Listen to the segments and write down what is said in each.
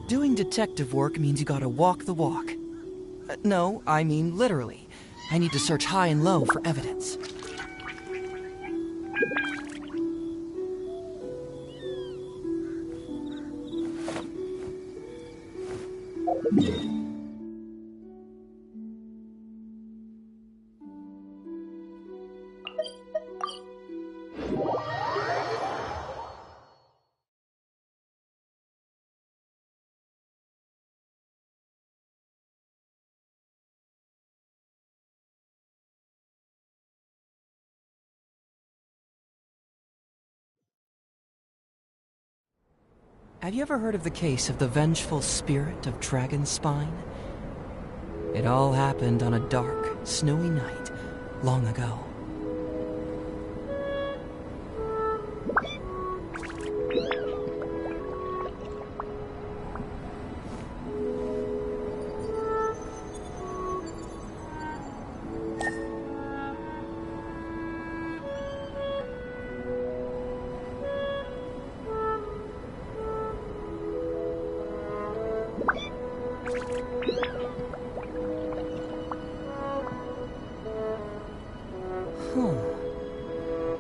Doing detective work means you gotta walk the walk. No, I mean literally. I need to search high and low for evidence. Have you ever heard of the case of the vengeful spirit of Dragonspine? It all happened on a dark, snowy night long ago.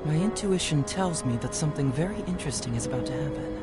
My intuition tells me that something very interesting is about to happen.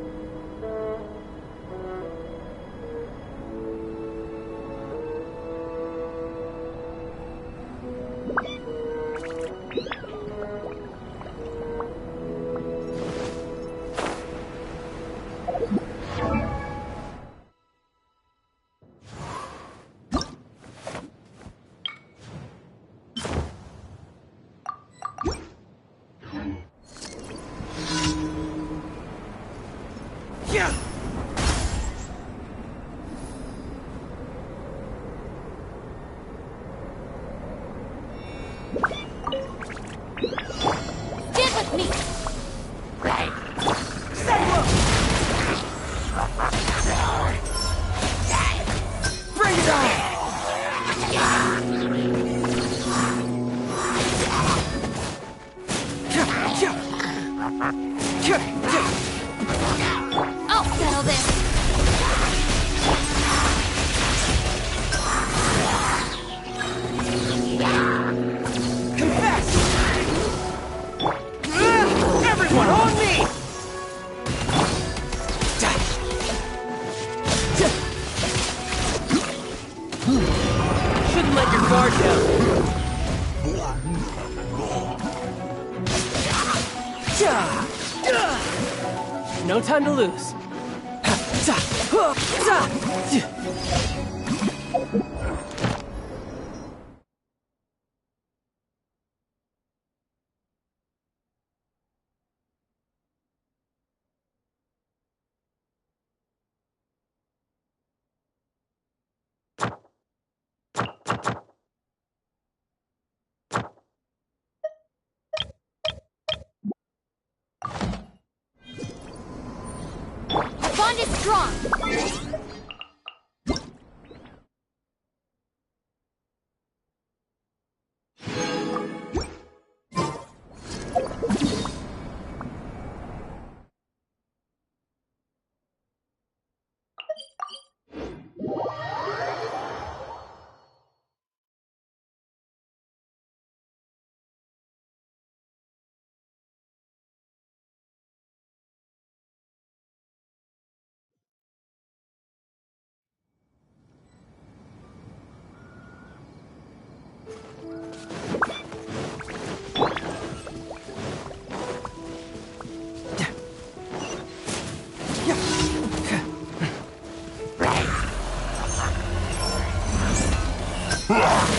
No time to lose. Bond is strong.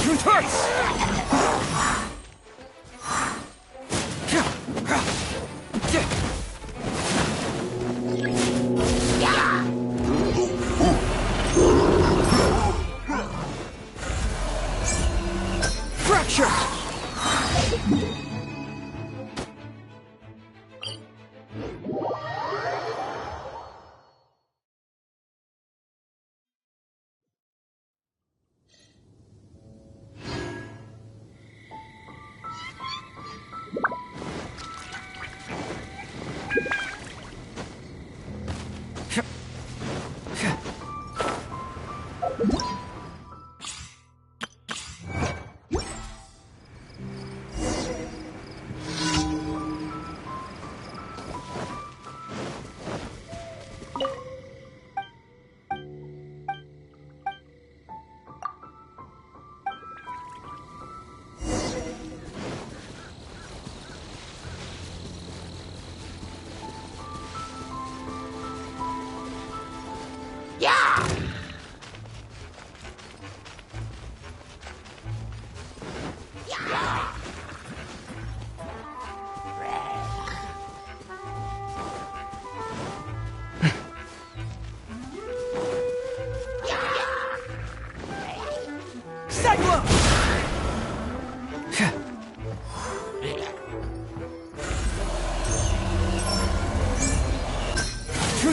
Truth hurts! Fracture!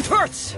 It hurts!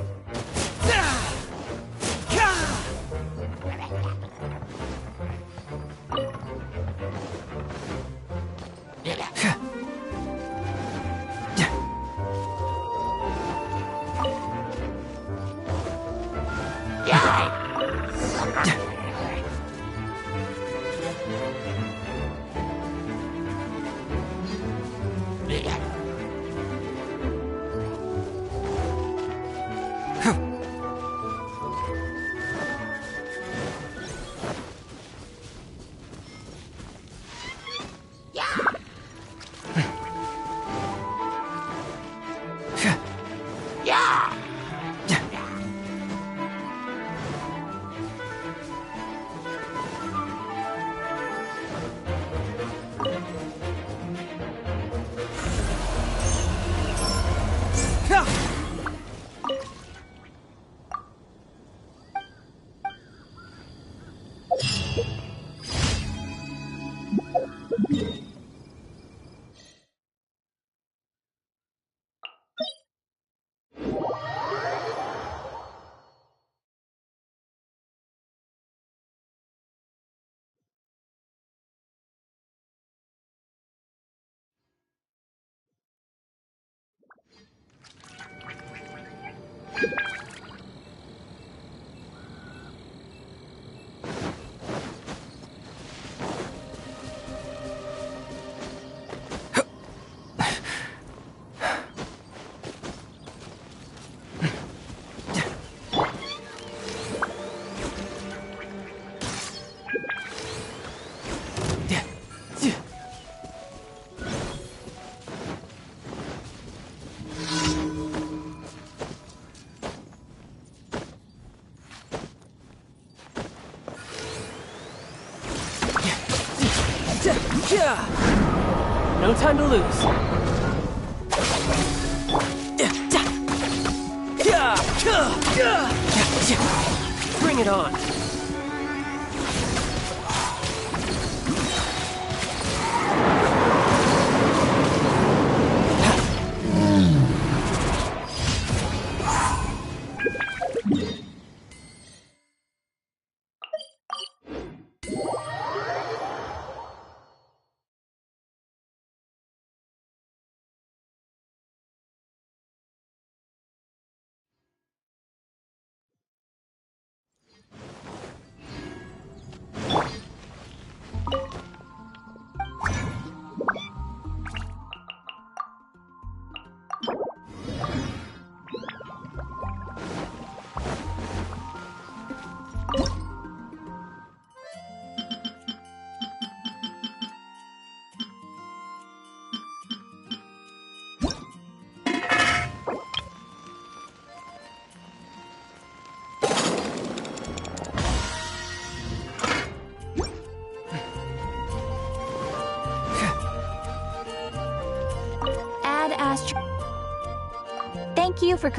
No time to lose. Bring it on. Thank you for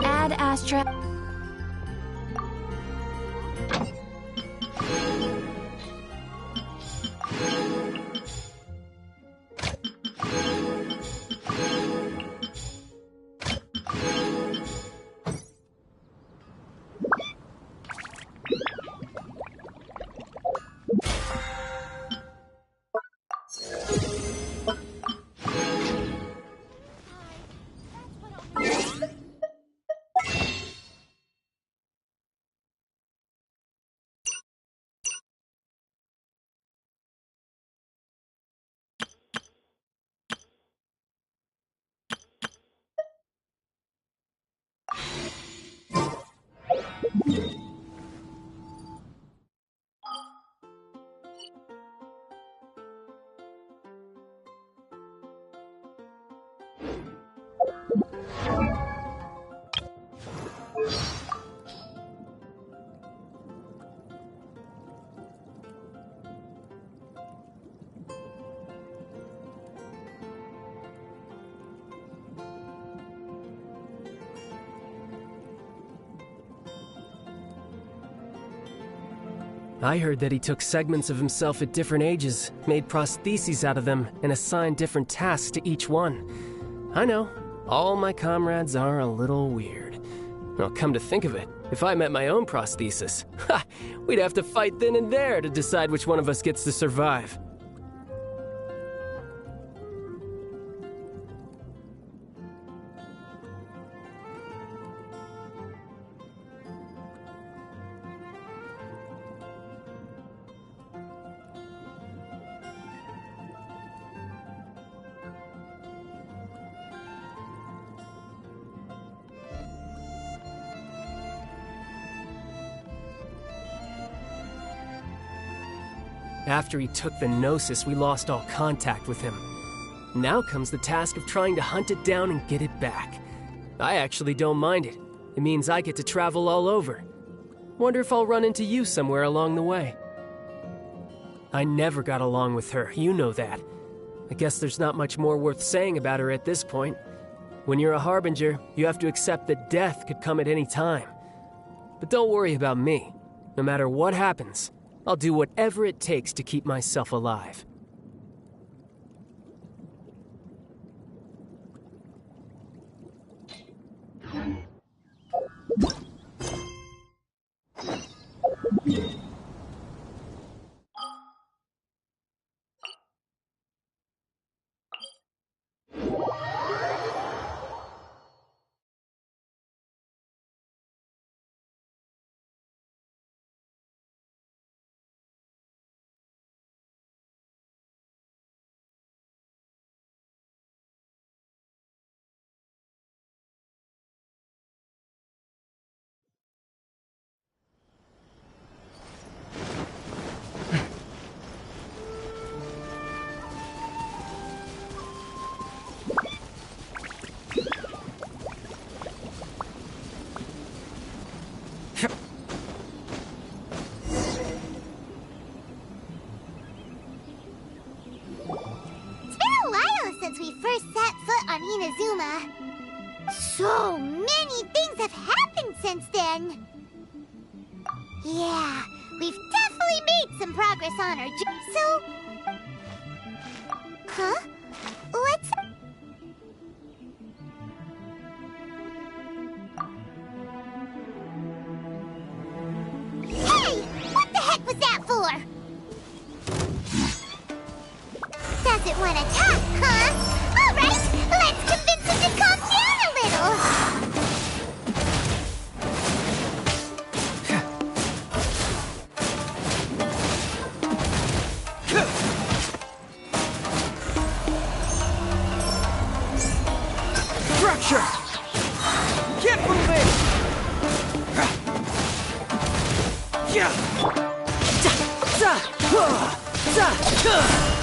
Add Astra. I heard that he took segments of himself at different ages, made prostheses out of them, and assigned different tasks to each one. I know. All my comrades are a little weird. Well, come to think of it, if I met my own prosthesis, we'd have to fight then and there to decide which one of us gets to survive. After he took the Gnosis, we lost all contact with him. Now comes the task of trying to hunt it down and get it back. I actually don't mind it. It means I get to travel all over. Wonder if I'll run into you somewhere along the way. I never got along with her, you know that. I guess there's not much more worth saying about her at this point. When you're a Harbinger, you have to accept that death could come at any time. But don't worry about me. No matter what happens, I'll do whatever it takes to keep myself alive. So many things have happened since then. Yeah, we've definitely made some progress on our So... Huh? What's... Hey! What the heck was that for? Doesn't want to talk, huh? All right, let's convince him to calm down a little. Structure! Keep moving!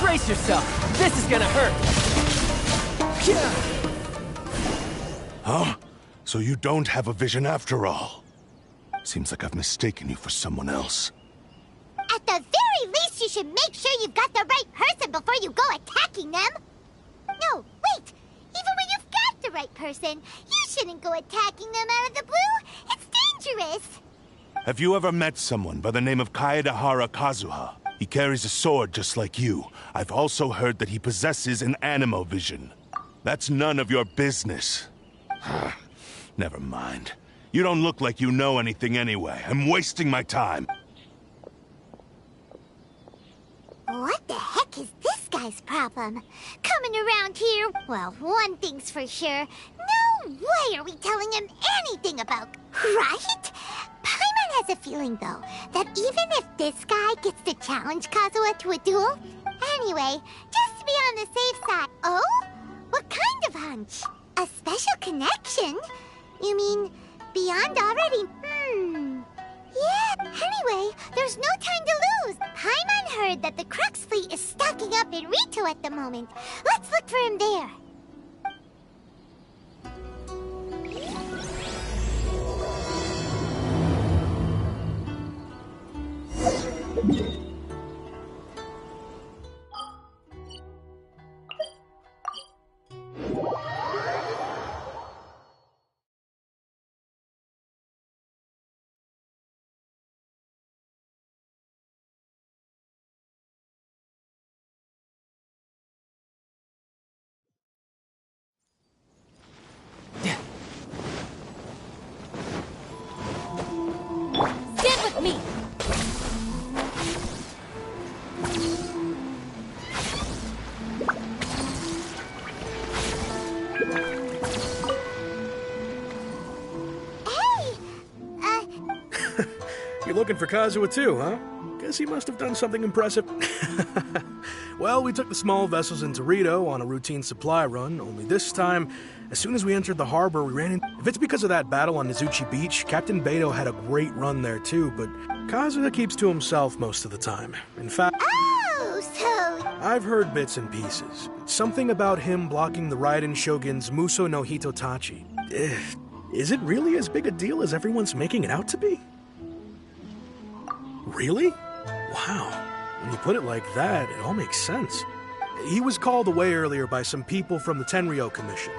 Brace yourself! This is gonna hurt! Huh? So you don't have a vision after all? Seems like I've mistaken you for someone else. At the very least, you should make sure you've got the right person before you go attacking them. No, wait! Even when you've got the right person, you shouldn't go attacking them out of the blue. It's dangerous. Have you ever met someone by the name of Kazuha? He carries a sword just like you. I've also heard that he possesses an animo vision. That's none of your business. Never mind. You don't look like you know anything anyway. I'm wasting my time. What the heck is this guy's problem? Coming around here? Well, one thing's for sure. No way are we telling him anything about... Right? Paimon has a feeling, though, that even if this guy gets to challenge Kazuha to a duel... Anyway, just to be on the safe side... Oh? What kind of hunch? A special connection? You mean, beyond already... Yeah, anyway, there's no time to lose. Paimon heard that the Crux fleet is stocking up in Rito at the moment. Let's look for him there. Hey! You're looking for Kazuha too, huh? Guess he must have done something impressive. Well, we took the small vessels into Rito on a routine supply run, only this time, as soon as we entered the harbor, we ran in. If it's because of that battle on Nizuchi Beach, Captain Beto had a great run there too, but Kazuha keeps to himself most of the time. In fact... Oh, so... I've heard bits and pieces. Something about him blocking the Raiden Shogun's Muso no Hitotachi. Is it really as big a deal as everyone's making it out to be? Really? Wow. When you put it like that, it all makes sense. He was called away earlier by some people from the Tenryo Commission.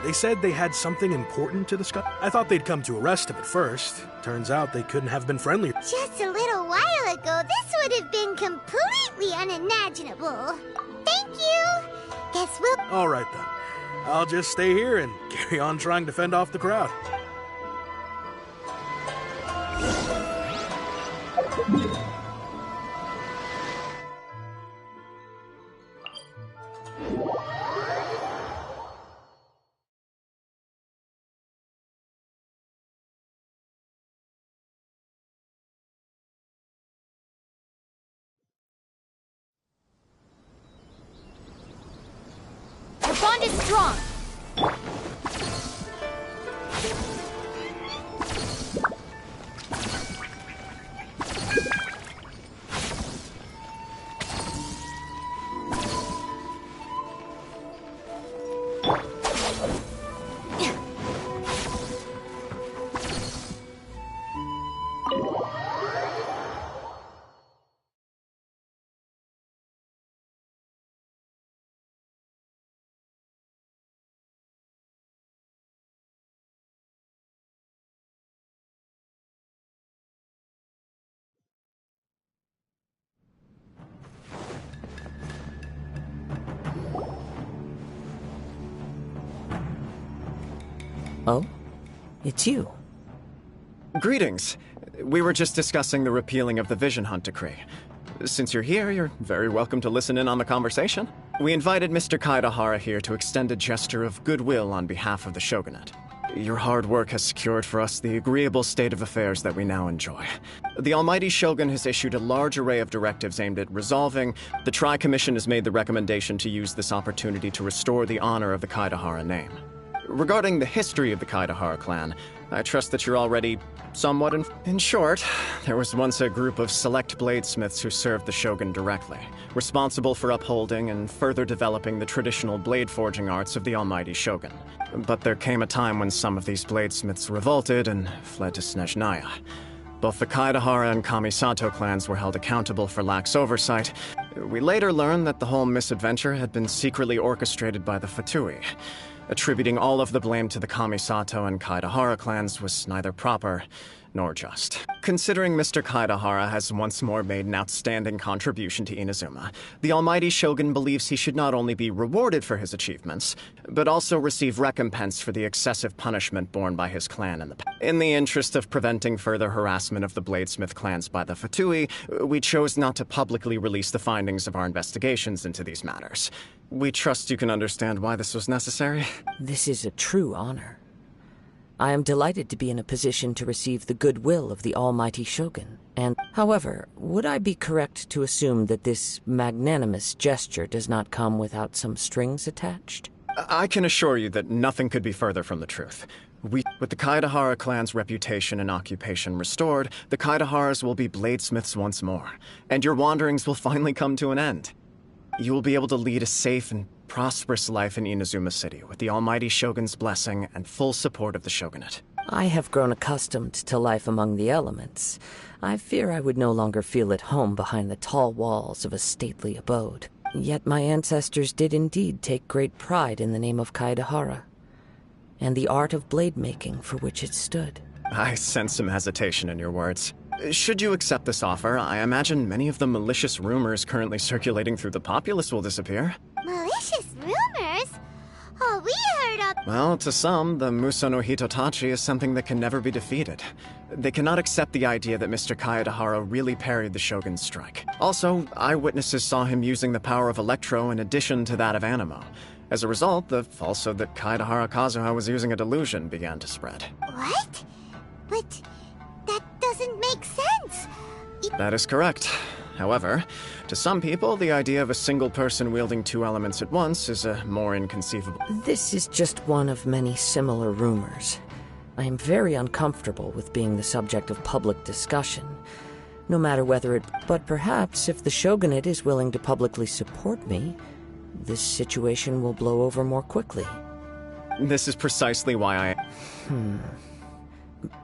They said they had something important to discuss. I thought they'd come to arrest him at first. Turns out they couldn't have been friendlier. Just a little while ago, this would have been completely unimaginable. Thank you! Guess we'll... All right then. I'll just stay here and carry on trying to fend off the crowd. Our bond is strong. Oh? It's you. Greetings. We were just discussing the repealing of the Vision Hunt Decree. Since you're here, you're very welcome to listen in on the conversation. We invited Mr. Kaidahara here to extend a gesture of goodwill on behalf of the Shogunate. Your hard work has secured for us the agreeable state of affairs that we now enjoy. The Almighty Shogun has issued a large array of directives aimed at resolving. The Tri-Commission has made the recommendation to use this opportunity to restore the honor of the Kaidahara name. Regarding the history of the Kaidahara clan, I trust that you're already somewhat in short, there was once a group of select bladesmiths who served the Shogun directly, responsible for upholding and further developing the traditional blade forging arts of the Almighty Shogun. But there came a time when some of these bladesmiths revolted and fled to Snezhnaya. Both the Kaidahara and Kamisato clans were held accountable for lax oversight. We later learned that the whole misadventure had been secretly orchestrated by the Fatui. Attributing all of the blame to the Kamisato and Kaidahara clans was neither proper nor just. Considering Mr. Kaidahara has once more made an outstanding contribution to Inazuma, the Almighty Shogun believes he should not only be rewarded for his achievements, but also receive recompense for the excessive punishment borne by his clan in the past. In the interest of preventing further harassment of the Bladesmith clans by the Fatui, we chose not to publicly release the findings of our investigations into these matters. We trust you can understand why this was necessary. This is a true honor. I am delighted to be in a position to receive the goodwill of the Almighty Shogun. And, however, would I be correct to assume that this magnanimous gesture does not come without some strings attached? I can assure you that nothing could be further from the truth. With the Kaidahara clan's reputation and occupation restored, the Kaidaharas will be bladesmiths once more, and your wanderings will finally come to an end. You will be able to lead a safe and prosperous life in Inazuma City with the Almighty Shogun's blessing and full support of the Shogunate. I have grown accustomed to life among the elements. I fear I would no longer feel at home behind the tall walls of a stately abode. Yet my ancestors did indeed take great pride in the name of Kaidahara, and the art of blade making for which it stood. I sense some hesitation in your words. Should you accept this offer, I imagine many of the malicious rumors currently circulating through the populace will disappear. Malicious rumors? Oh, we heard of... Well, to some, the Muso no Hitotachi is something that can never be defeated. They cannot accept the idea that Mr. Kaedahara really parried the Shogun's strike. Also, eyewitnesses saw him using the power of Electro in addition to that of Animo. As a result, the falsehood that Kaedahara Kazuha was using a delusion began to spread. What? But that doesn't make sense. That is correct. However, to some people, the idea of a single person wielding two elements at once is a more inconceivable. This is just one of many similar rumors. I am very uncomfortable with being the subject of public discussion, no matter whether it... But perhaps if the Shogunate is willing to publicly support me, this situation will blow over more quickly. This is precisely why I...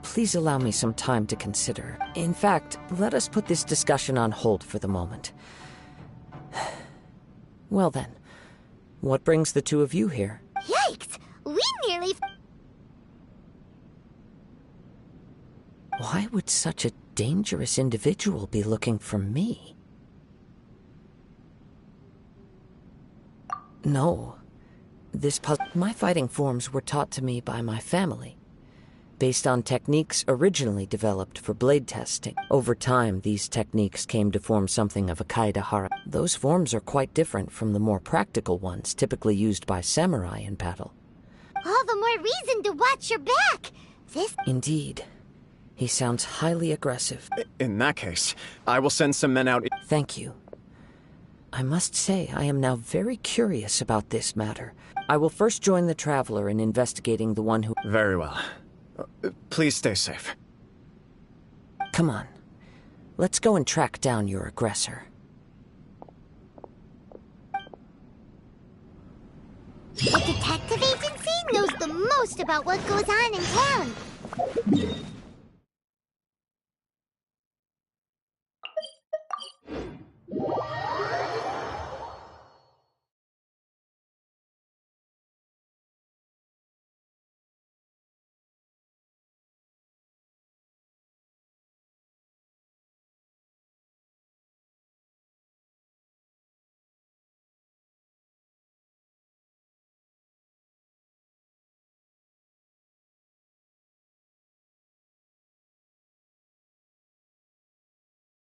Please allow me some time to consider. In fact, let us put this discussion on hold for the moment. Well then, what brings the two of you here? Yikes! We nearly... Why would such a dangerous individual be looking for me? No. My fighting forms were taught to me by my family, based on techniques originally developed for blade testing. Over time, these techniques came to form something of a Kaedahara. Those forms are quite different from the more practical ones typically used by samurai in battle. All the more reason to watch your back! This... Indeed. He sounds highly aggressive. In that case, I will send some men out... Thank you. I must say, I am now very curious about this matter. I will first join the Traveler in investigating the one who... Very well. Please stay safe. Come on. Let's go and track down your aggressor. The detective agency knows the most about what goes on in town.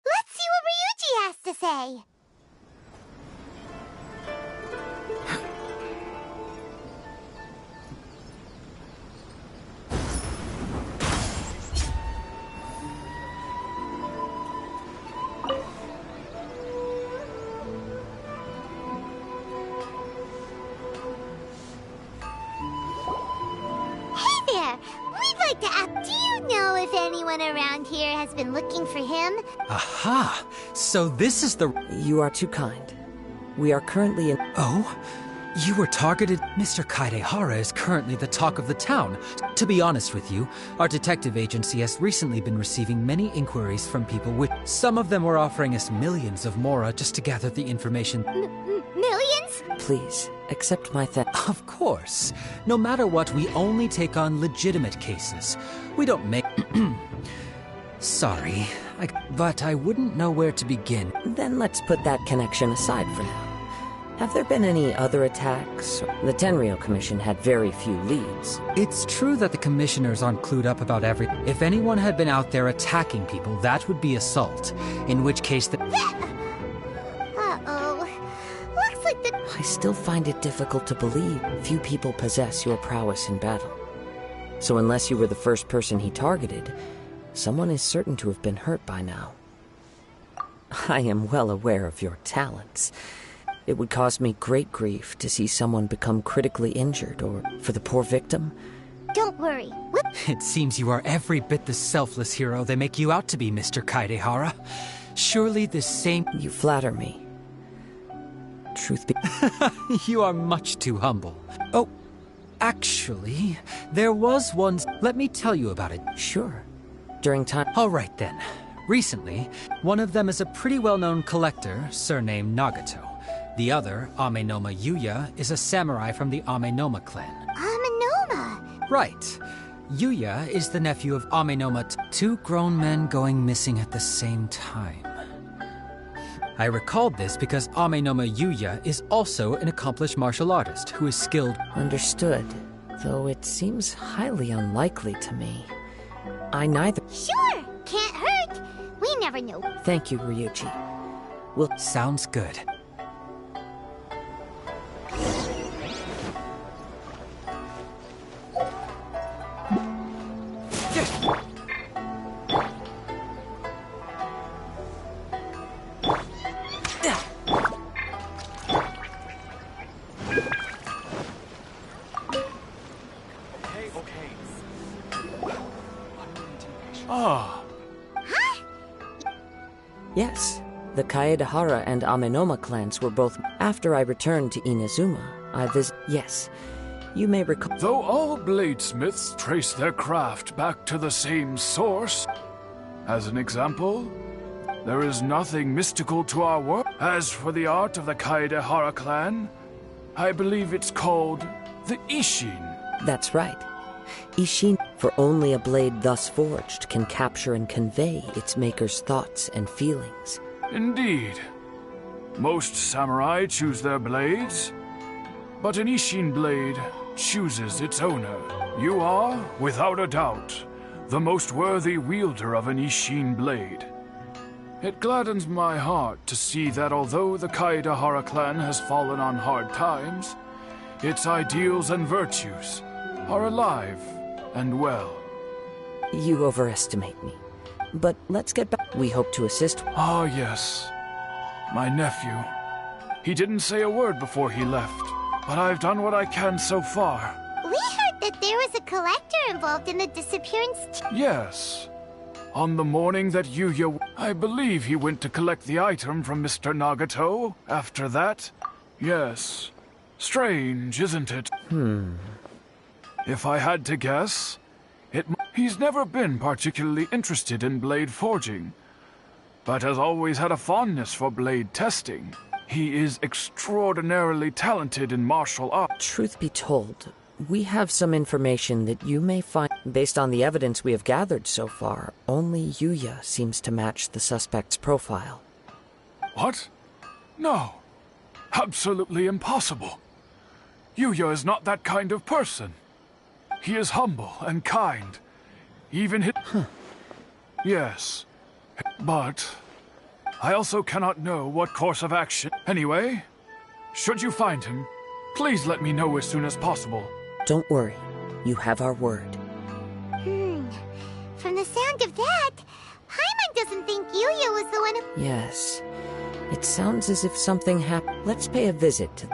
Let's see what Ryuji has to say. Hey there! We'd like to ask, do you know if anyone around here has been looking for him? Aha! So this is the... You are too kind. We are currently in... Oh? You were targeted? Mr. Kaedahara is currently the talk of the town. To be honest with you, our detective agency has recently been receiving many inquiries from people with... Some of them were offering us millions of mora just to gather the information. Millions? Please, accept my thanks. Of course. No matter what, we only take on legitimate cases. We don't make... Sorry, but I wouldn't know where to begin. Then let's put that connection aside for now. Have there been any other attacks? The Tenryou Commission had very few leads. It's true that the commissioners aren't clued up about every... If anyone had been out there attacking people, that would be assault. In which case the... Uh-oh. Looks like the... I still find it difficult to believe few people possess your prowess in battle. So unless you were the first person he targeted, someone is certain to have been hurt by now. I am well aware of your talents. It would cause me great grief to see someone become critically injured, or for the poor victim. Don't worry. It seems you are every bit the selfless hero they make you out to be, Mr. Kaedahara. Surely this same... You flatter me. Truth be... You are much too humble. Oh, actually, there was one... Let me tell you about it. Sure. During time... All right then. Recently, one of them is a pretty well-known collector, surnamed Nagato. The other, Amenoma Yuya, is a samurai from the Amenoma clan. Amenoma? Right. Yuya is the nephew of Amenoma, two grown men going missing at the same time. I recalled this because Amenoma Yuya is also an accomplished martial artist who is skilled... Understood. Though it seems highly unlikely to me. I neither... Sure! Can't hurt! We never know. Thank you, Ryuji. Sounds good. Ah, Yes, the Kaedehara and Amenoma clans were both. After I returned to Inazuma, I Yes, you may recall. Though all bladesmiths trace their craft back to the same source, as an example, there is nothing mystical to our work. As for the art of the Kaedehara clan, I believe it's called the Ishin. That's right. Ishin, for only a blade thus forged can capture and convey its maker's thoughts and feelings. Indeed. Most samurai choose their blades, but an Ishin blade chooses its owner. You are, without a doubt, the most worthy wielder of an Ishin blade. It gladdens my heart to see that although the Kaedehara clan has fallen on hard times, its ideals and virtues are alive and well. You overestimate me. But let's get back. We hope to assist. Ah, yes. My nephew. He didn't say a word before he left, but I've done what I can so far. We heard that there was a collector involved in the disappearance. Yes. On the morning that Yuya... I believe he went to collect the item from Mr. Nagato. After that, yes. Strange, isn't it? If I had to guess, he's never been particularly interested in blade forging, but has always had a fondness for blade testing. He is extraordinarily talented in martial arts. Truth be told, we have some information that you may find. Based on the evidence we have gathered so far, only Yuya seems to match the suspect's profile. What? No. Absolutely impossible. Yuya is not that kind of person. He is humble and kind. Even his... Yes. But I also cannot know what course of action. Anyway, should you find him, please let me know as soon as possible. Don't worry. You have our word. From the sound of that, Paimon doesn't think Yuya was the one who... Yes. It sounds as if something happened. Let's pay a visit to...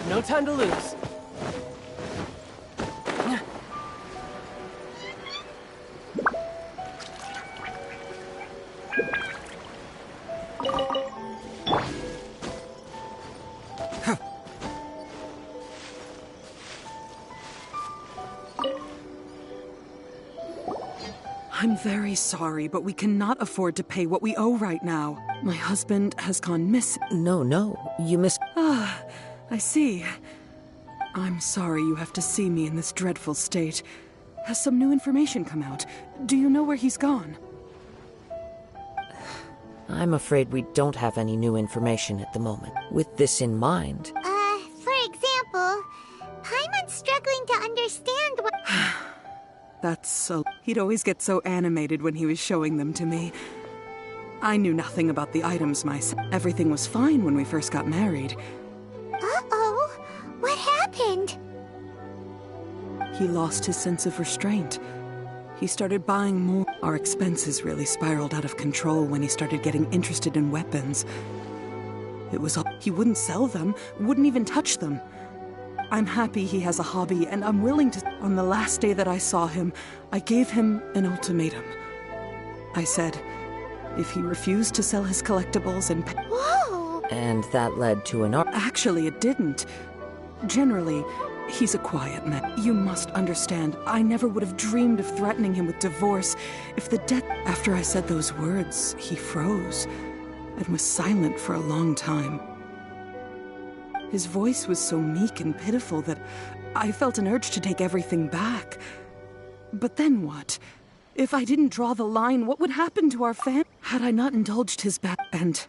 No time to lose. I'm very sorry, but we cannot afford to pay what we owe right now. My husband has gone missing. No, you miss... Ah, I see. I'm sorry you have to see me in this dreadful state. Has some new information come out? Do you know where he's gone? I'm afraid we don't have any new information at the moment. With this in mind... For example, Paimon's struggling to understand what... That's so... He'd always get so animated when he was showing them to me. I knew nothing about the items myself. Everything was fine when we first got married. Uh-oh, what happened? He lost his sense of restraint. He started buying more. Our expenses really spiraled out of control when he started getting interested in weapons. It was all... He wouldn't sell them, wouldn't even touch them. I'm happy he has a hobby, and I'm willing to... On the last day that I saw him, I gave him an ultimatum. I said, if he refused to sell his collectibles and... Whoa! And that led to an... Actually, it didn't. Generally, he's a quiet man. You must understand, I never would have dreamed of threatening him with divorce if the debt... After I said those words, he froze and was silent for a long time. His voice was so meek and pitiful that I felt an urge to take everything back. But then what? If I didn't draw the line, what would happen to our family? Had I not indulged his and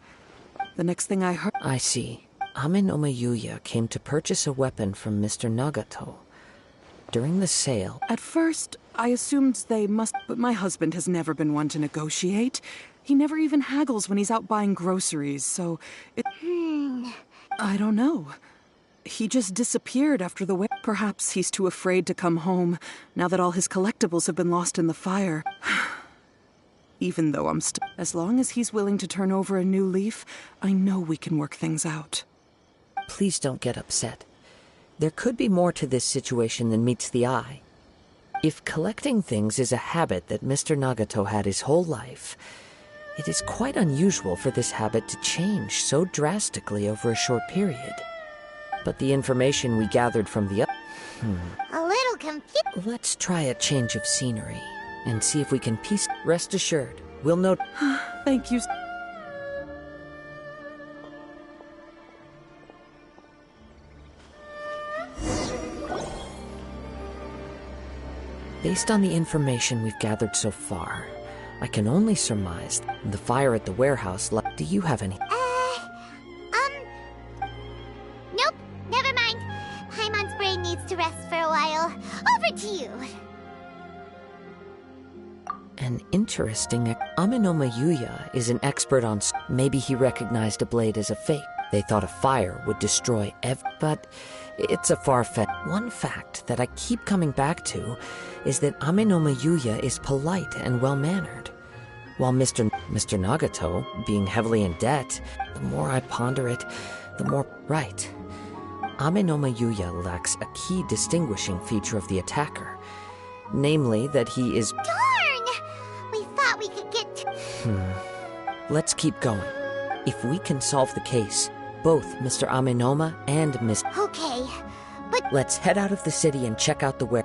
The next thing I heard... I see. Ame no Yuya came to purchase a weapon from Mr. Nagato. During the sale... At first, I assumed they must... But my husband has never been one to negotiate. He never even haggles when he's out buying groceries, so... I don't know. He just disappeared after the wedding. Perhaps he's too afraid to come home, now that all his collectibles have been lost in the fire. Even though I'm still... As long as he's willing to turn over a new leaf, I know we can work things out. Please don't get upset. There could be more to this situation than meets the eye. If collecting things is a habit that Mr. Nagato had his whole life, it is quite unusual for this habit to change so drastically over a short period. But the information we gathered from the... A little confused. Let's try a change of scenery and see if we can piece... Rest assured, we'll know... Thank you. Based on the information we've gathered so far, I can only surmise the fire at the warehouse... Do you have any... Nope, never mind. Paimon's brain needs to rest for a while. Over to you. An interesting... Ame no Yuya is an expert on... Maybe he recognized a blade as a fake. They thought a fire would destroy but it's a far-fetched... One fact that I keep coming back to is that Ame no Yuya is polite and well-mannered. While Mr. Nagato, being heavily in debt, the more I ponder it, the more... Right. Ame no Yuya lacks a key distinguishing feature of the attacker. Namely, that he is... Darn! We thought we could get... Let's keep going. If we can solve the case, both Mr. Amenoma and Miss... Okay, but... Let's head out of the city and check out the where...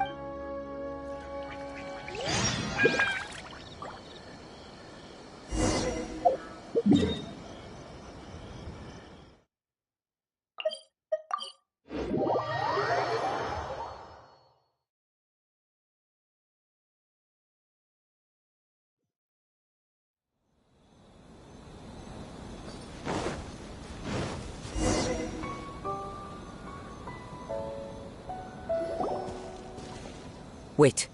Wait.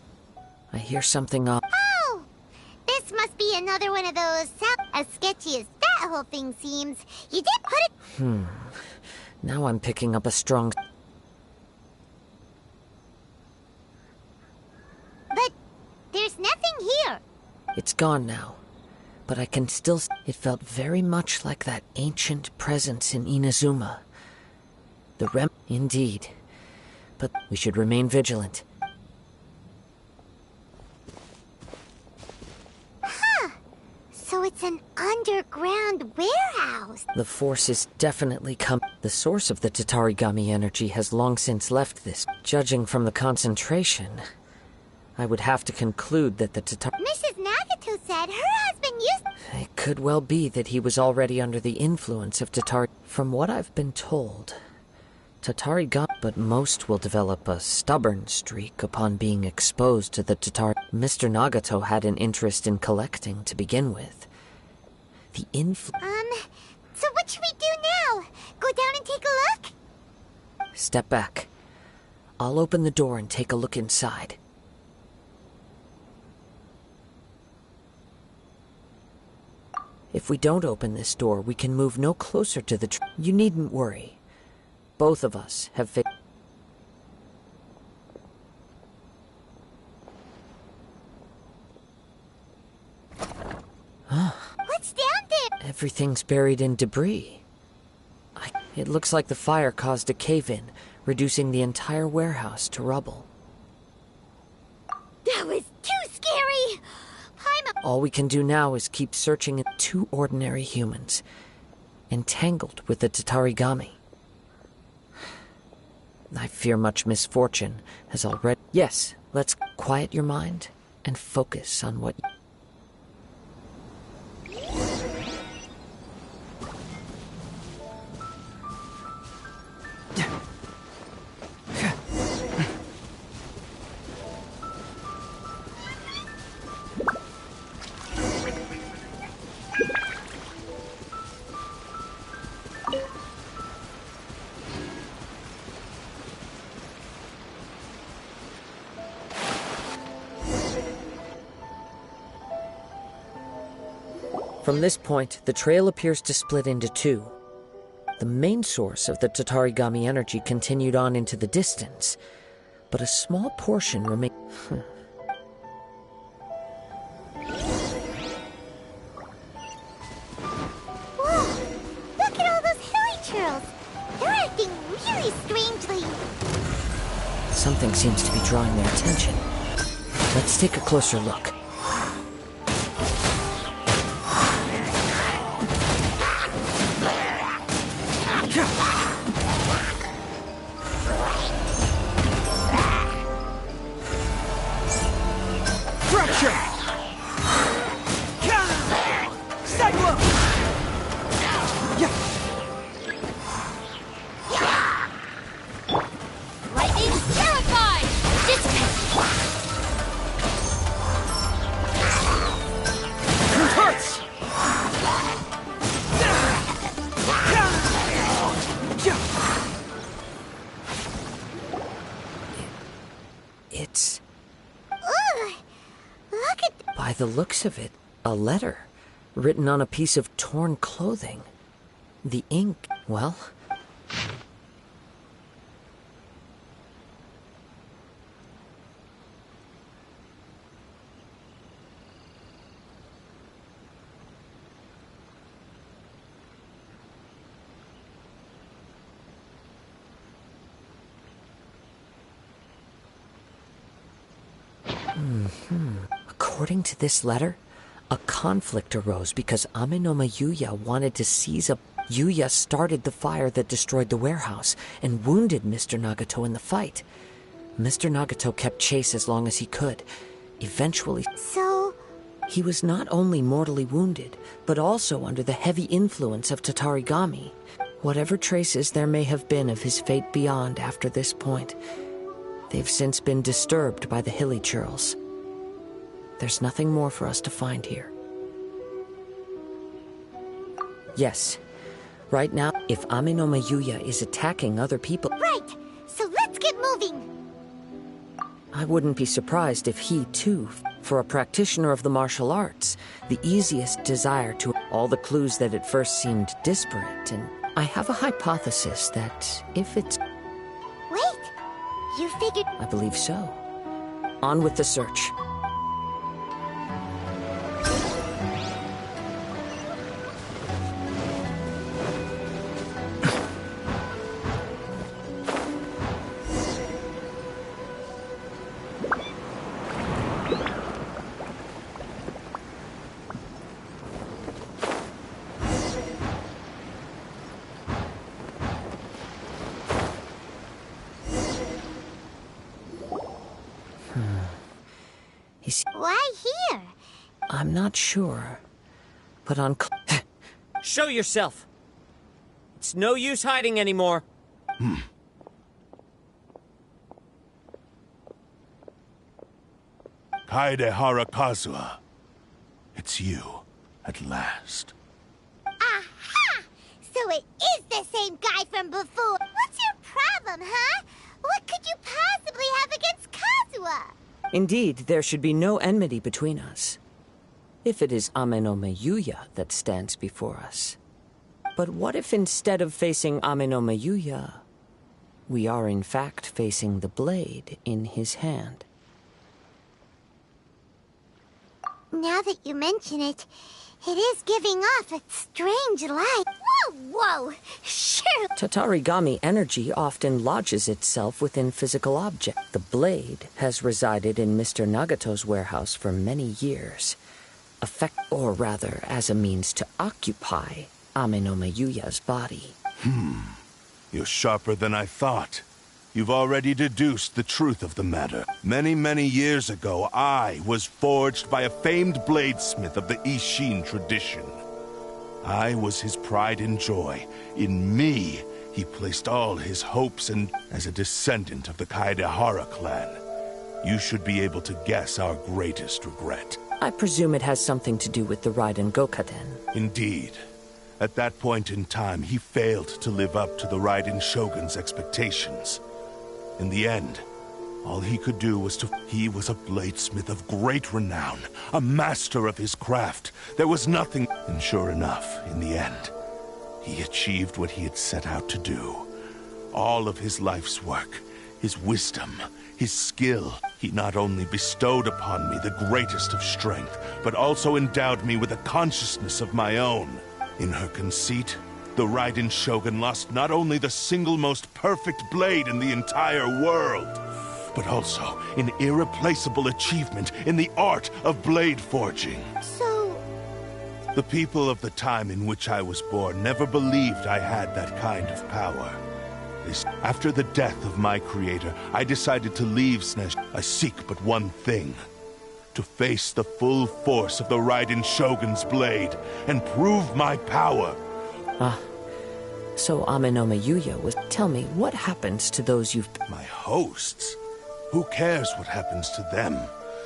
I hear something up. Oh! This must be another one of those... As sketchy as that whole thing seems, you did put it... Now I'm picking up a strong... But there's nothing here. It's gone now. But I can still... It felt very much like that ancient presence in Inazuma. Indeed. But we should remain vigilant. So it's an underground warehouse. The force is definitely The source of the Tatarigami energy has long since left this. Judging from the concentration, I would have to conclude that the Mrs. Nagato said her husband used... It could well be that he was already under the influence of From what I've been told, Tatarigami... But most will develop a stubborn streak upon being exposed to the Mr. Nagato had an interest in collecting to begin with. The So what should we do now? Go down and take a look? Step back. I'll open the door and take a look inside. If we don't open this door, we can move no closer to the You needn't worry. Both of us have What's down there? Everything's buried in debris. It looks like the fire caused a cave-in, reducing the entire warehouse to rubble. That was too scary! All we can do now is keep searching at 2 ordinary humans, entangled with the Tatarigami. I fear much misfortune has already... Yes, let's quiet your mind and focus on what... From this point, the trail appears to split into two. The main source of the Tatarigami energy continued on into the distance, but a small portion remained. Whoa! Look at all those hilly churls! They're acting really strangely. Something seems to be drawing their attention. Let's take a closer look. It's... Ugh! Look at... By the looks of it, a letter written on a piece of torn clothing. The ink, well... According to this letter, a conflict arose because Amenoma Yuya wanted to seize a... Yuya started the fire that destroyed the warehouse and wounded Mr. Nagato in the fight. Mr. Nagato kept chase as long as he could. Eventually... So... He was not only mortally wounded, but also under the heavy influence of Tatarigami. Whatever traces there may have been of his fate beyond after this point, they've since been disturbed by the hilly churls. There's nothing more for us to find here. Yes. Right now, if Amenoma Yuya is attacking other people... Right! So let's get moving! I wouldn't be surprised if he, too, for a practitioner of the martial arts, the easiest desire to... All the clues that at first seemed disparate, and I have a hypothesis that if it's... Wait! You figured... I believe so. On with the search. Why here? I'm not sure, but on... Show yourself! It's no use hiding anymore. Kaedehara Kazuha. It's you, at last. Aha! So it is the same guy from before. What's your problem, huh? What could you possibly have against Kazuha? Indeed, there should be no enmity between us. If it is Amenoma Yuya that stands before us. But what if instead of facing Amenoma Yuya, we are in fact facing the blade in his hand? Now that you mention it, it is giving off a strange light. Whoa! Sure. Tatarigami energy often lodges itself within physical objects. The blade has resided in Mr. Nagato's warehouse for many years. Or rather, as a means to occupy Amenoma Yuya's body. You're sharper than I thought. You've already deduced the truth of the matter. Many, many years ago, I was forged by a famed bladesmith of the Ishin tradition. I was his pride and joy. In me, he placed all his hopes, and as a descendant of the Kaedehara clan, you should be able to guess our greatest regret. I presume it has something to do with the Raiden Gokaden. Indeed. At that point in time, he failed to live up to the Raiden Shogun's expectations. In the end, All he could do was He was a bladesmith of great renown, a master of his craft. There was nothing... And sure enough, in the end, he achieved what he had set out to do. All of his life's work, his wisdom, his skill. He not only bestowed upon me the greatest of strength, but also endowed me with a consciousness of my own. In her conceit, the Raiden Shogun lost not only the single most perfect blade in the entire world, but also an irreplaceable achievement in the art of blade forging. So... The people of the time in which I was born never believed I had that kind of power. After the death of my creator, I decided to leave Snesh. I seek but one thing: to face the full force of the Raiden Shogun's blade and prove my power. So Amenoma Yuya was... Tell me, what happens to those you've... My hosts? Who cares what happens to them?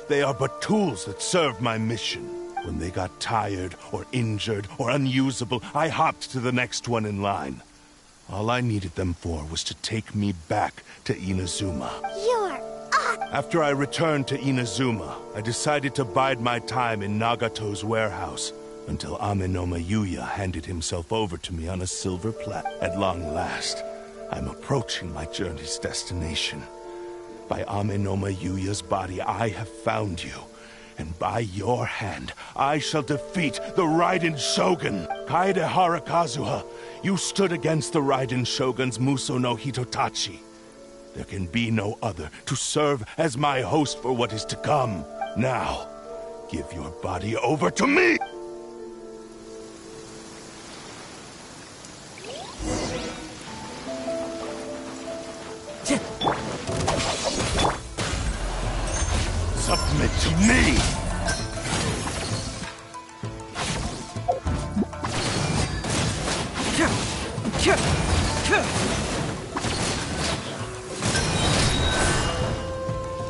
They are but tools that serve my mission. When they got tired, or injured, or unusable, I hopped to the next one in line. All I needed them for was to take me back to Inazuma. You're... After I returned to Inazuma, I decided to bide my time in Nagato's warehouse until Amenoma Yuya handed himself over to me on a silver platter. At long last, I'm approaching my journey's destination. By Amenoma Yuya's body, I have found you. And by your hand, I shall defeat the Raiden Shogun. Kaedehara Kazuha, you stood against the Raiden Shogun's Muso no Hitotachi. There can be no other to serve as my host for what is to come. Now, give your body over to me! Submit to me!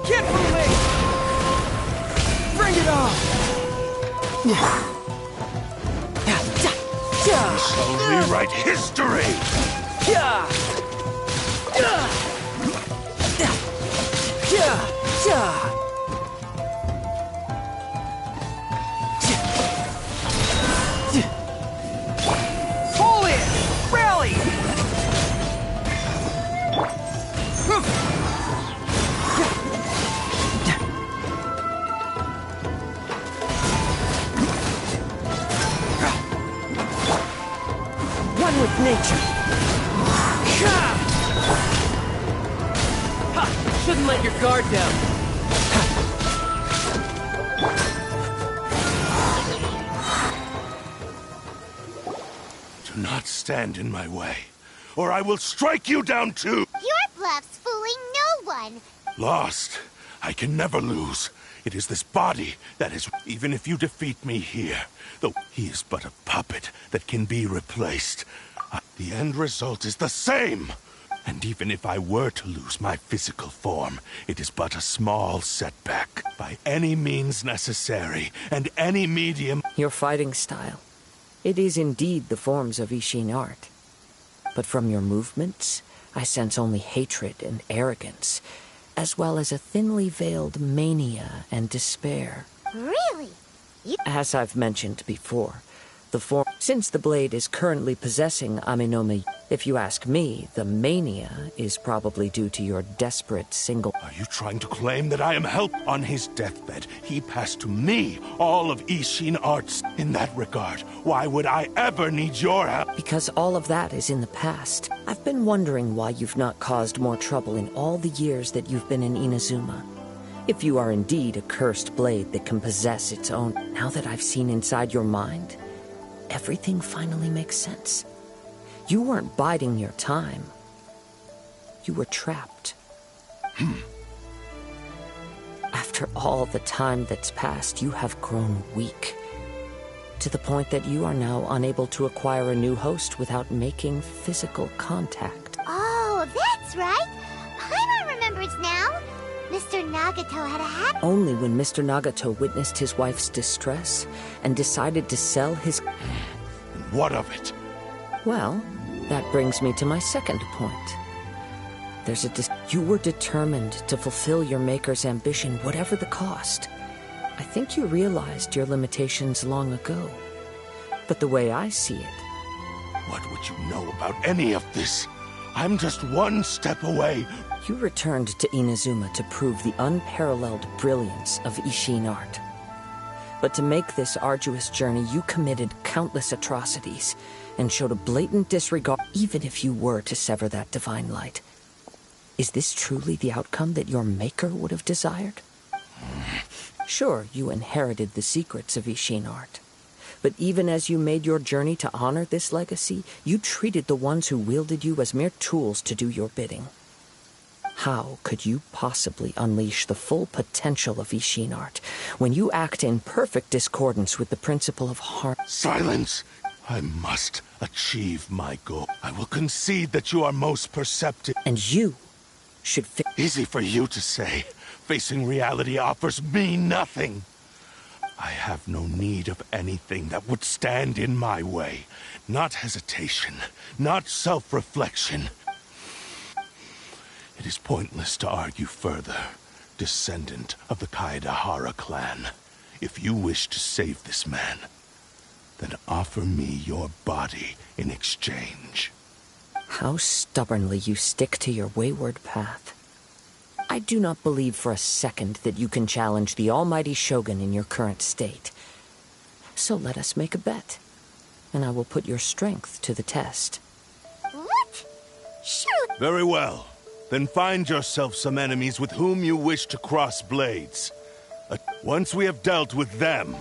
Get moving! Bring it on! We shall rewrite history! Fall in! Rally! One with nature. Ha! Shouldn't let your guard down. Do not stand in my way, or I will strike you down too! Your bluff's fooling no one. Lost. I can never lose. It is this body that is... Even if you defeat me here, though he is but a puppet that can be replaced, the end result is the same! And even if I were to lose my physical form, it is but a small setback. By any means necessary, and any medium... Your fighting style. It is indeed the forms of Ishin art. But from your movements, I sense only hatred and arrogance, as well as a thinly veiled mania and despair. Really? As I've mentioned before, the form... Since the blade is currently possessing Amenoma, if you ask me, the mania is probably due to your desperate single... Are you trying to claim that I am help? On his deathbed, he passed to me all of Ishin arts. In that regard, why would I ever need your help? Because all of that is in the past. I've been wondering why you've not caused more trouble in all the years that you've been in Inazuma. If you are indeed a cursed blade that can possess its own... Now that I've seen inside your mind, everything finally makes sense. You weren't biding your time. You were trapped. After all the time that's passed, you have grown weak. To the point that you are now unable to acquire a new host without making physical contact. Oh, that's right. Paimon remembers now. Mr. Nagato had a hat. Only when Mr. Nagato witnessed his wife's distress and decided to sell his... And what of it? Well, that brings me to my second point. You were determined to fulfill your maker's ambition, whatever the cost. I think you realized your limitations long ago. But the way I see it... What would you know about any of this? I'm just one step away. You returned to Inazuma to prove the unparalleled brilliance of Ishin art. But to make this arduous journey, you committed countless atrocities and showed a blatant disregard, even if you were to sever that divine light. Is this truly the outcome that your maker would have desired? Sure, you inherited the secrets of Ishin art. But even as you made your journey to honor this legacy, you treated the ones who wielded you as mere tools to do your bidding. How could you possibly unleash the full potential of Ishin art when you act in perfect discordance with the principle of harm? Silence! I must achieve my goal. I will concede that you are most perceptive. And you should Easy for you to say. Facing reality offers me nothing. I have no need of anything that would stand in my way. Not hesitation, not self-reflection. It is pointless to argue further, descendant of the Kaedahara clan. If you wish to save this man, then offer me your body in exchange. How stubbornly you stick to your wayward path. I do not believe for a second that you can challenge the almighty Shogun in your current state. So let us make a bet, and I will put your strength to the test. What? Shoot! Very well. Then find yourself some enemies with whom you wish to cross blades. Once we have dealt with them,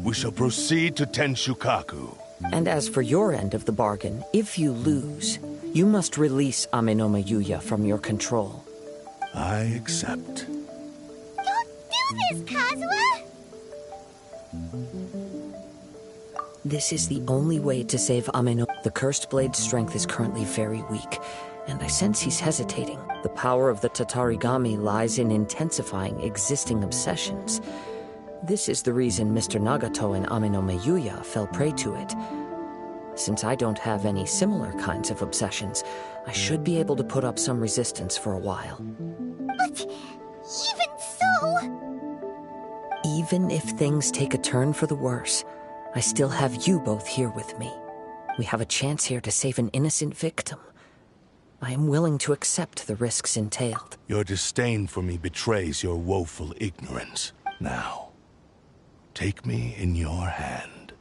we shall proceed to Tenshukaku. And as for your end of the bargain, if you lose, you must release Amenoma Yuya from your control. I accept. Don't do this, Kazuha! This is the only way to save Amenoma. The Cursed Blade's strength is currently very weak, and I sense he's hesitating. The power of the Tatarigami lies in intensifying existing obsessions. This is the reason Mr. Nagato and Amenoma Yuya fell prey to it. Since I don't have any similar kinds of obsessions, I should be able to put up some resistance for a while. But even so... Even if things take a turn for the worse, I still have you both here with me. We have a chance here to save an innocent victim. I am willing to accept the risks entailed. Your disdain for me betrays your woeful ignorance. Now, take me in your hand.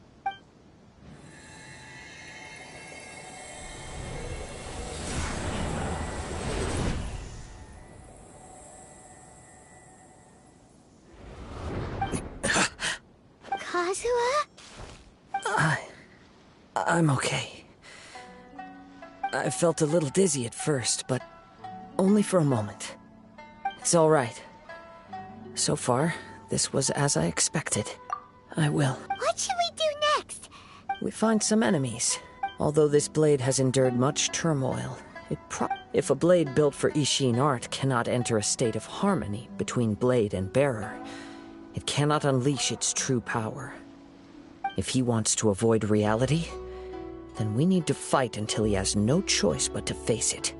Kazuha? I'm okay. I felt a little dizzy at first, but only for a moment. It's all right. So far, this was as I expected. I will. What should we do next? We find some enemies. Although this blade has endured much turmoil, if a blade built for Ishin art cannot enter a state of harmony between blade and bearer, it cannot unleash its true power. If he wants to avoid reality, then we need to fight until he has no choice but to face it.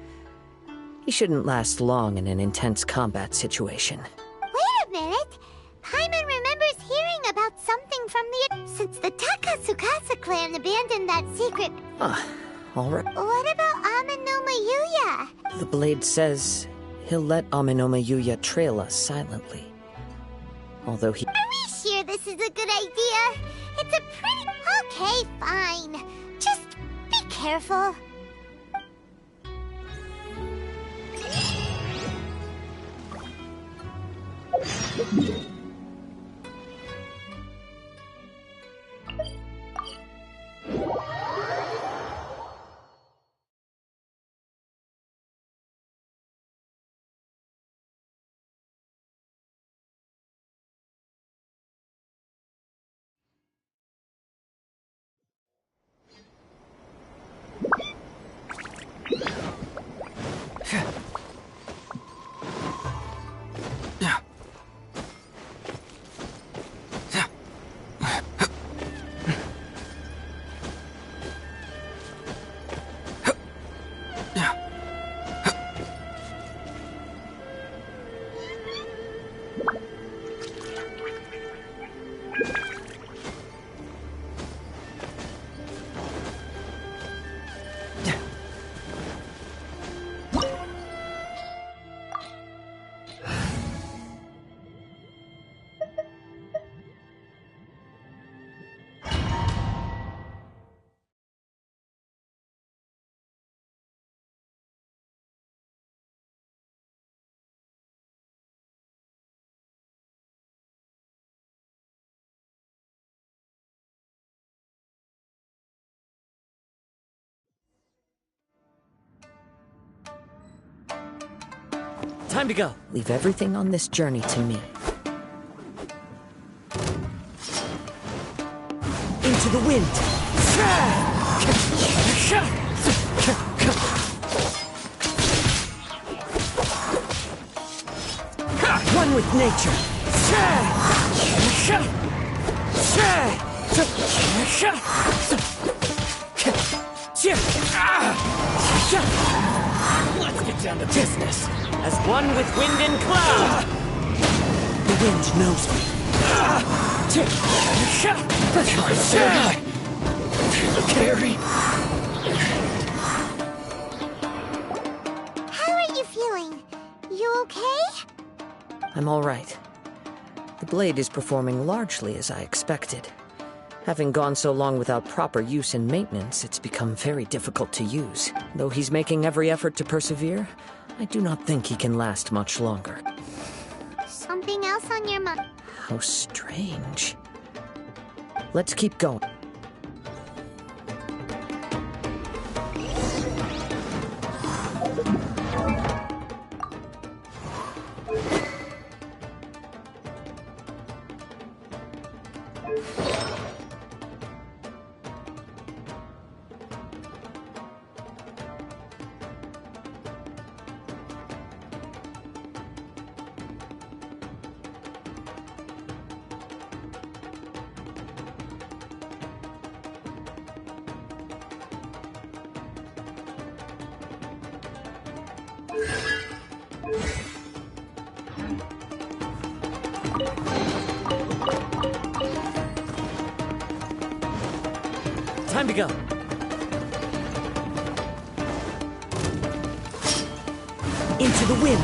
He shouldn't last long in an intense combat situation. Wait a minute! Paimon remembers hearing about something from since the Takasukasa clan abandoned that secret... All right. What about Amenoma Yuya? The blade says he'll let Amenoma Yuya trail us silently. Although he... Are we sure this is a good idea? It's a pretty... Okay, fine. Just be careful. Time to go. Leave everything on this journey to me. Into the wind. One with nature. Let's get down to business. As one with wind and cloud. The wind knows me. Carry. How are you feeling? You okay? I'm all right. The blade is performing largely as I expected. Having gone so long without proper use and maintenance, it's become very difficult to use. Though he's making every effort to persevere, I do not think he can last much longer. Something else on your mind? How strange. Let's keep going. Time to go. Into the wind.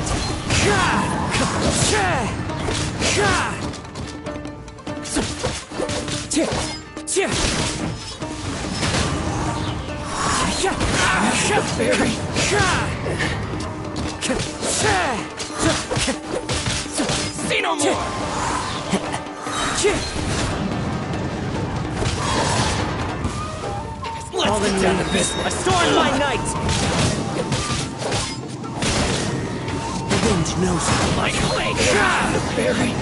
Barry. See no more. Let's get down to business. A storm by night. The wind knows me. My blade. Barry.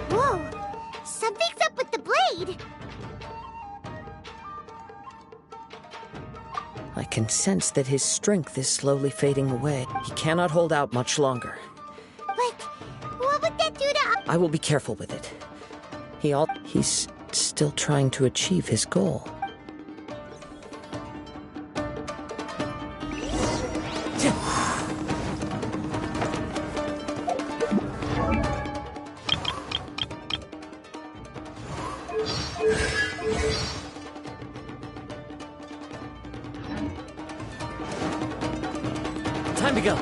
Whoa! Something's up with the blade! I can sense that his strength is slowly fading away. He cannot hold out much longer. But what would that do to... I will be careful with it. He's still trying to achieve his goal. Time to go.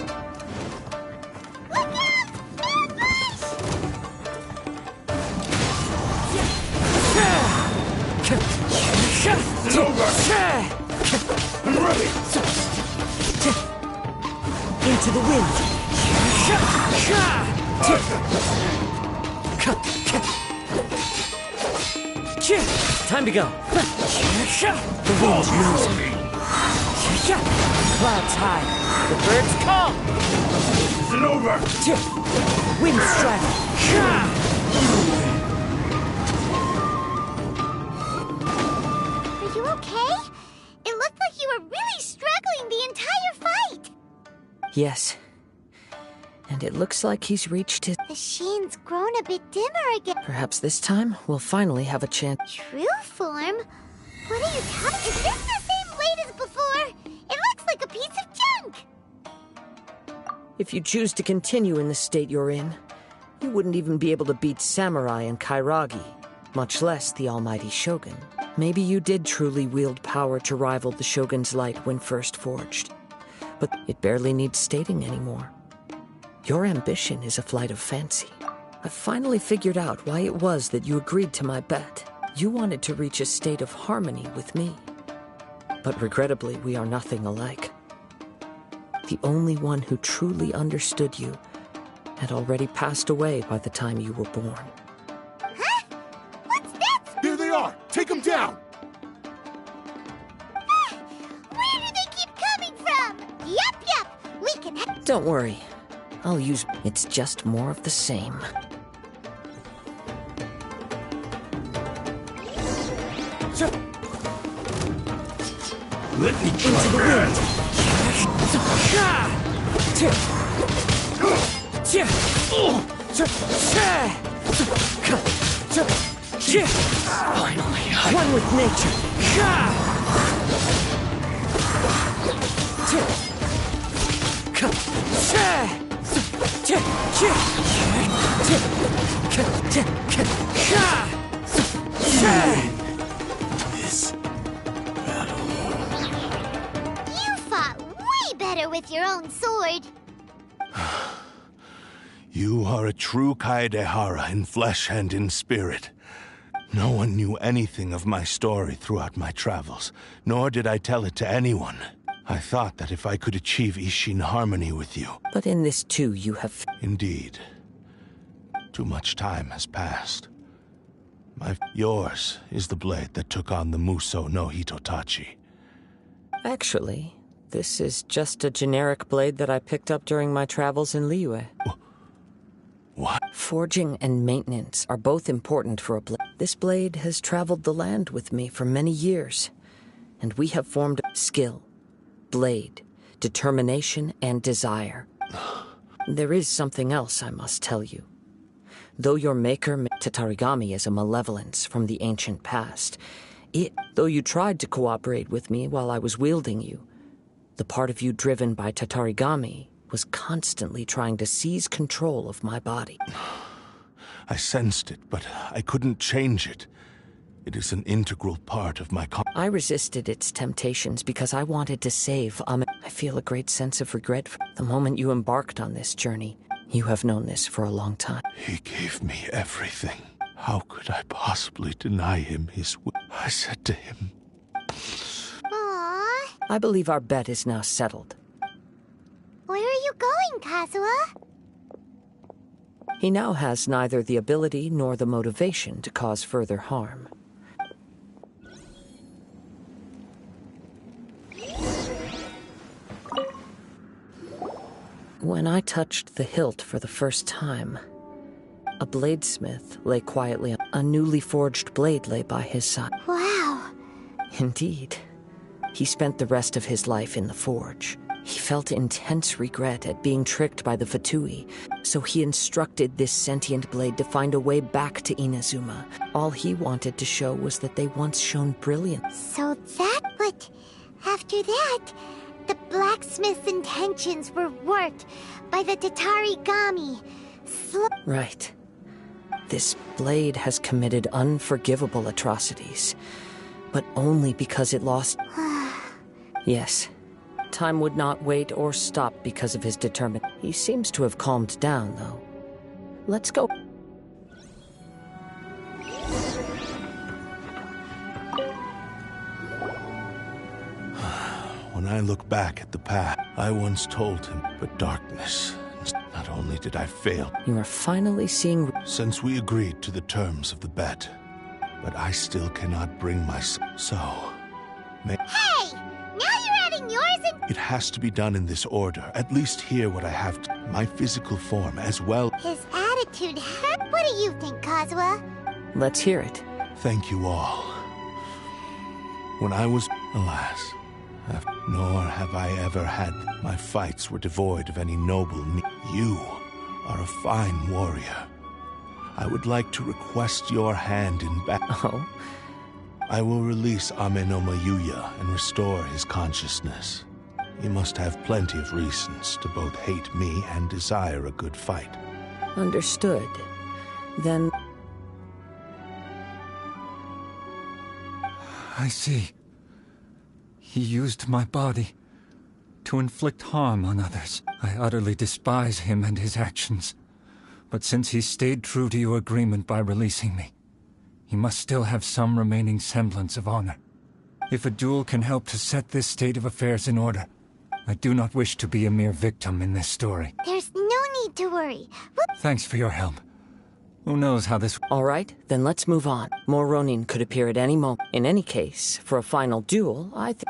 Into the wind. Time to go. The wind knows me. Clouds high. The birds call. Isn't over! Wind straddle. Are you okay? It looked like you were really struggling the entire fight! Yes. And it looks like he's reached his... The sheen's grown a bit dimmer again. Perhaps this time, we'll finally have a chance. True form? What are you talking? Is this the same blade as before? It looks like a piece of junk! If you choose to continue in the state you're in, you wouldn't even be able to beat Samurai and Kairagi, much less the almighty Shogun. Maybe you did truly wield power to rival the Shogun's light when first forged, but it barely needs stating anymore. Your ambition is a flight of fancy. I've finally figured out why it was that you agreed to my bet. You wanted to reach a state of harmony with me. But regrettably, we are nothing alike. The only one who truly understood you had already passed away by the time you were born. Huh? What's that? Here they are! Take them down! Where do they keep coming from? Yup, yup! Don't worry. I'll use... It's just more of the same. Let me try that. Finally, one with nature. This battle. You fought way better with your own sword. You are a true Kaedehara in flesh and in spirit. No one knew anything of my story throughout my travels, nor did I tell it to anyone. I thought that if I could achieve Ishin harmony with you... But in this too, you have... Indeed. Too much time has passed. Yours is the blade that took on the Muso no Hitotachi. Actually, this is just a generic blade that I picked up during my travels in Liyue. What? Forging and maintenance are both important for a blade. This blade has traveled the land with me for many years, and we have formed skill, blade, determination, and desire. There is something else I must tell you. Though your maker, Tatarigami, is a malevolence from the ancient past, though you tried to cooperate with me while I was wielding you, the part of you driven by Tatarigami was constantly trying to seize control of my body. I sensed it, but I couldn't change it. It is an integral part of my I resisted its temptations because I wanted to save Ame. I feel a great sense of regret for the moment you embarked on this journey. You have known this for a long time. He gave me everything. How could I possibly deny him his will? I said to him... Aww. I believe our bet is now settled. Where are you going, Kazuha? He now has neither the ability nor the motivation to cause further harm. When I touched the hilt for the first time, a bladesmith lay quietly on a newly forged blade lay by his side. Wow. Indeed. He spent the rest of his life in the forge. He felt intense regret at being tricked by the Fatui, so he instructed this sentient blade to find a way back to Inazuma. All he wanted to show was that they once shone brilliant. So but after that, the blacksmith's intentions were worked by the Tatarigami. Right. This blade has committed unforgivable atrocities, but only because it lost... Yes. Time would not wait or stop because of his determination. He seems to have calmed down, though. Let's go. When I look back at the past, I once told him, but darkness... Not only did I fail... You are finally seeing... Since we agreed to the terms of the bet, but I still cannot bring myself... So... Hey! Now you're adding yours in... It has to be done in this order. At least hear what I have to... My physical form as well... His attitude hurt. What do you think, Kazuha? Let's hear it. Thank you all. When I was... Alas... Nor have I ever had... My fights were devoid of any noble need. You are a fine warrior. I would like to request your hand in battle. Oh? I will release Ame no Mayuya and restore his consciousness. He must have plenty of reasons to both hate me and desire a good fight. Understood. Then... I see. He used my body to inflict harm on others. I utterly despise him and his actions. But since he stayed true to your agreement by releasing me, he must still have some remaining semblance of honor. If a duel can help to set this state of affairs in order, I do not wish to be a mere victim in this story. There's no need to worry. Thanks for your help. Who knows how this... All right, then let's move on. More Ronin could appear at any moment. In any case, for a final duel, I think...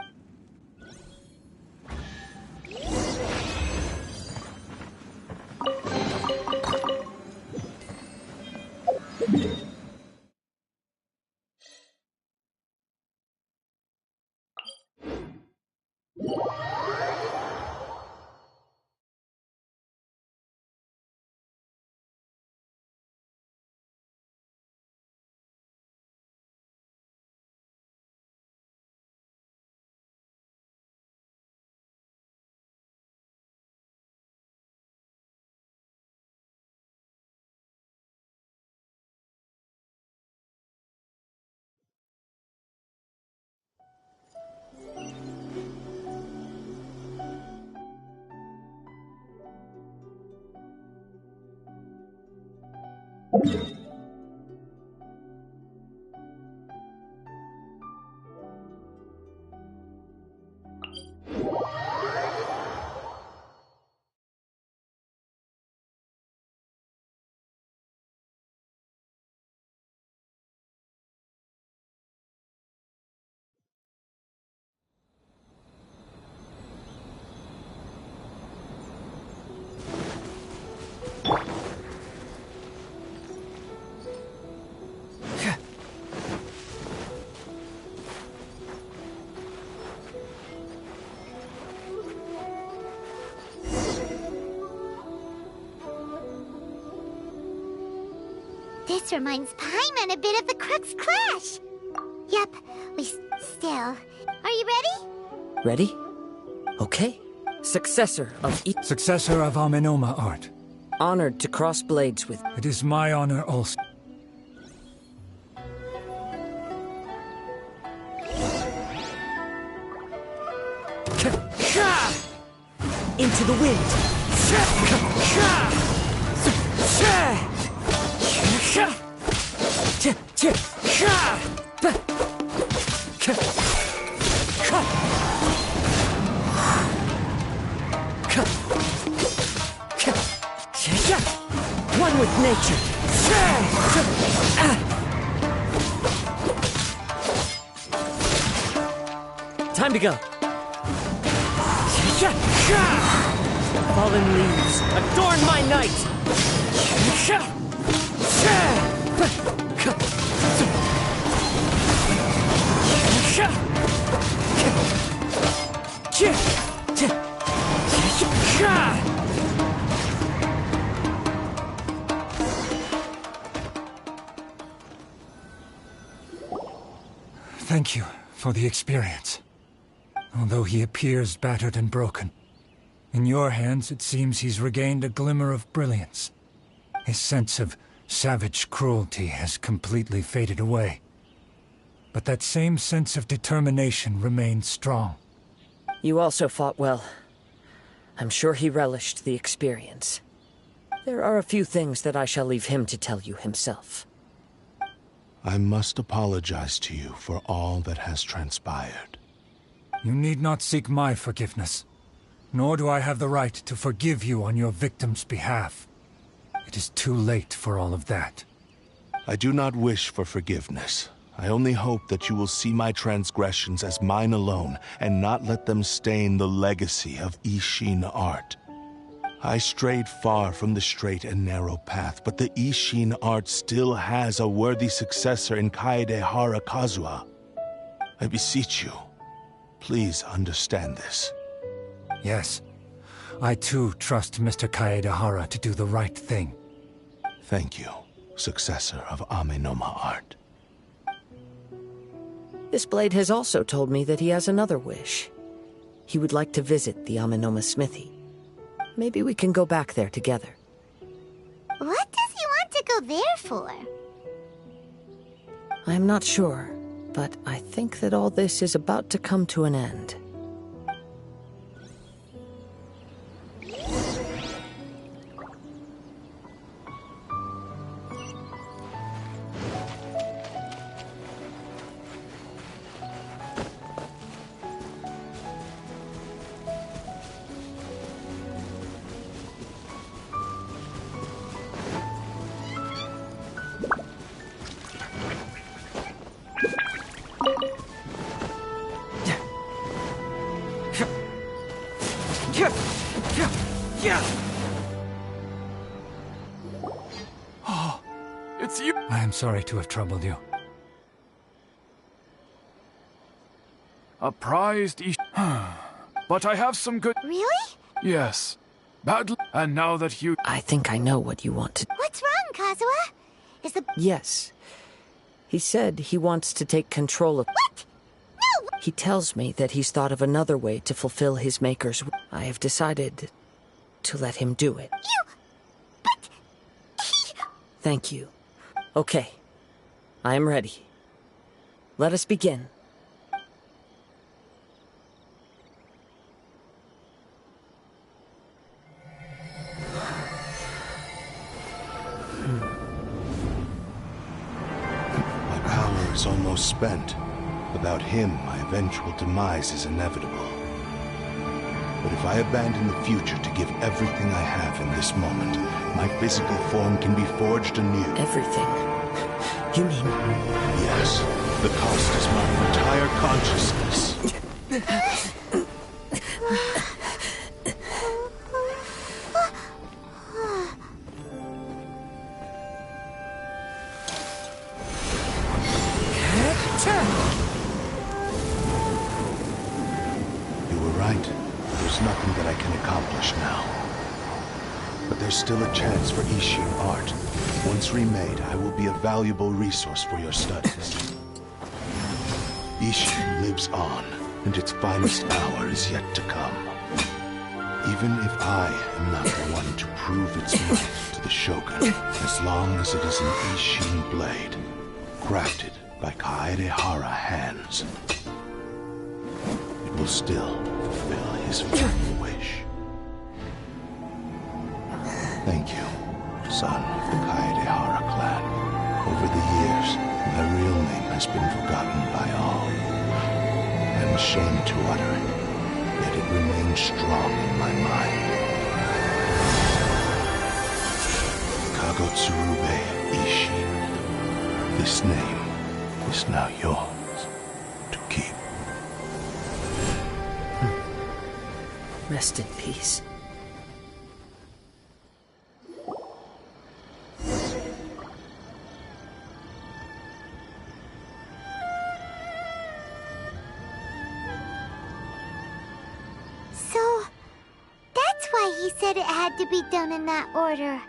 This reminds Paimon a bit of the Crux Clash. Yep, still. Are you ready? Ready? Okay. Successor of Successor of Amenoma art. Honored to cross blades with... It is my honor also. Into the wind! One with nature! Time to go! Fallen leaves, adorn my night! Thank you for the experience. Although he appears battered and broken, in your hands it seems he's regained a glimmer of brilliance. His sense of savage cruelty has completely faded away. But that same sense of determination remains strong. You also fought well. I'm sure he relished the experience. There are a few things that I shall leave him to tell you himself. I must apologize to you for all that has transpired. You need not seek my forgiveness, nor do I have the right to forgive you on your victim's behalf. It is too late for all of that. I do not wish for forgiveness. I only hope that you will see my transgressions as mine alone, and not let them stain the legacy of Ishin art. I strayed far from the straight and narrow path, but the Ishin art still has a worthy successor in Kaedehara Kazuha. I beseech you, please understand this. Yes, I too trust Mr. Kaedehara to do the right thing. Thank you, successor of Amenoma art. This blade has also told me that he has another wish. He would like to visit the Amenoma smithy. Maybe we can go back there together. What does he want to go there for? I'm not sure, but I think that all this is about to come to an end. Oh, it's you. I am sorry to have troubled you. A prized But I have some good... Really? Yes. Badly. And now that you... I think I know what you want to... What's wrong, Kazuha? Is the... Yes. He said he wants to take control of... What? No! He tells me that he's thought of another way to fulfill his maker's... I have decided to let him do it. You... But... He... Thank you. Okay. I am ready. Let us begin. is almost spent. Without him, my eventual demise is inevitable. But if I abandon the future to give everything I have in this moment, my physical form can be forged anew. Everything? You mean... Yes. The cost is my entire consciousness. You were right. There's nothing that I can accomplish now. But there's still a chance for Ishin art. Once remade, I will be a valuable resource for your studies. Ishin lives on, and its finest hour is yet to come. Even if I am not the one to prove its might to the Shogun, as long as it is an Ishin blade, crafted by Kaedehara hands, it will still fulfill his final wish. Thank you, son of the Kaedehara clan. Over the years, my real name has been forgotten by all. I'm ashamed to utter it, yet it remains strong in my mind. Kagotsurube Ishin. This name is now yours to keep. Rest in peace. So, that's why he said it had to be done in that order.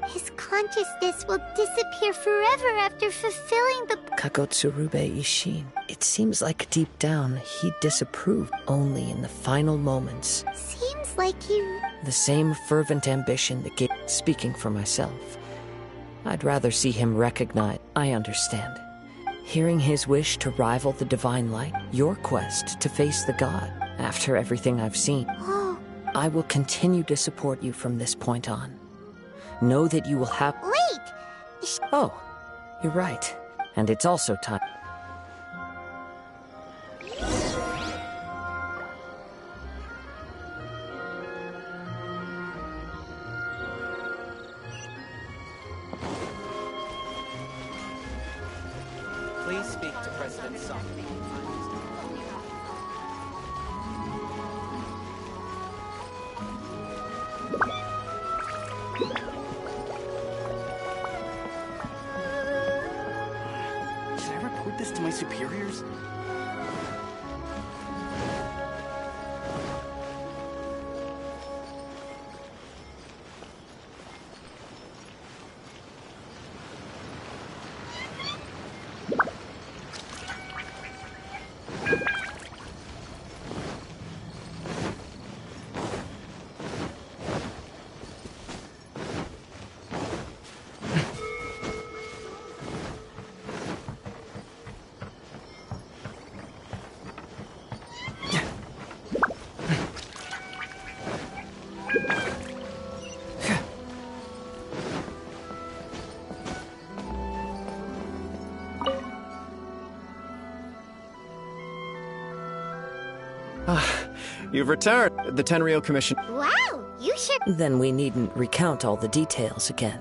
His consciousness will disappear forever after fulfilling the... Kagotsurube Ishin. It seems like deep down he disapproved only in the final moments. Seems like he... The same fervent ambition that gave... Speaking for myself, I'd rather see him recognized. I understand. Hearing his wish to rival the divine light, your quest to face the god, after everything I've seen, Oh, I will continue to support you from this point on. Know that you will have... wait! Oh, you're right. And it's also time... Please speak to President Song. Should I report this to my superiors? You've returned. The Tenryou Commission... Wow, you sure... Then we needn't recount all the details again.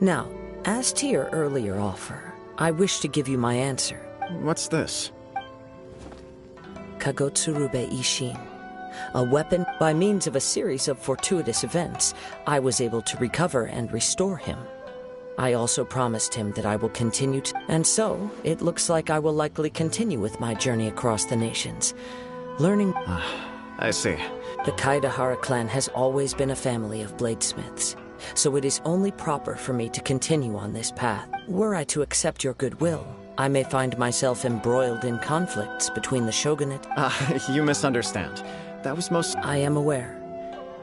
Now, as to your earlier offer, I wish to give you my answer. What's this? Kagotsurube Ishin. A weapon. By means of a series of fortuitous events, I was able to recover and restore him. I also promised him that I will continue to... And so, it looks like I will likely continue with my journey across the nations. Learning... I see. The Kaedehara clan has always been a family of bladesmiths, so it is only proper for me to continue on this path. Were I to accept your goodwill, I may find myself embroiled in conflicts between the shogunate... You misunderstand. That was most... I am aware,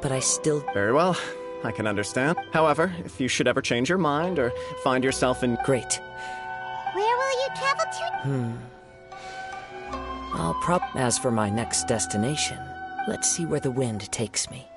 but I still... Very well. I can understand. However, if you should ever change your mind or find yourself in... Great. Where will you travel to? As for my next destination, let's see where the wind takes me.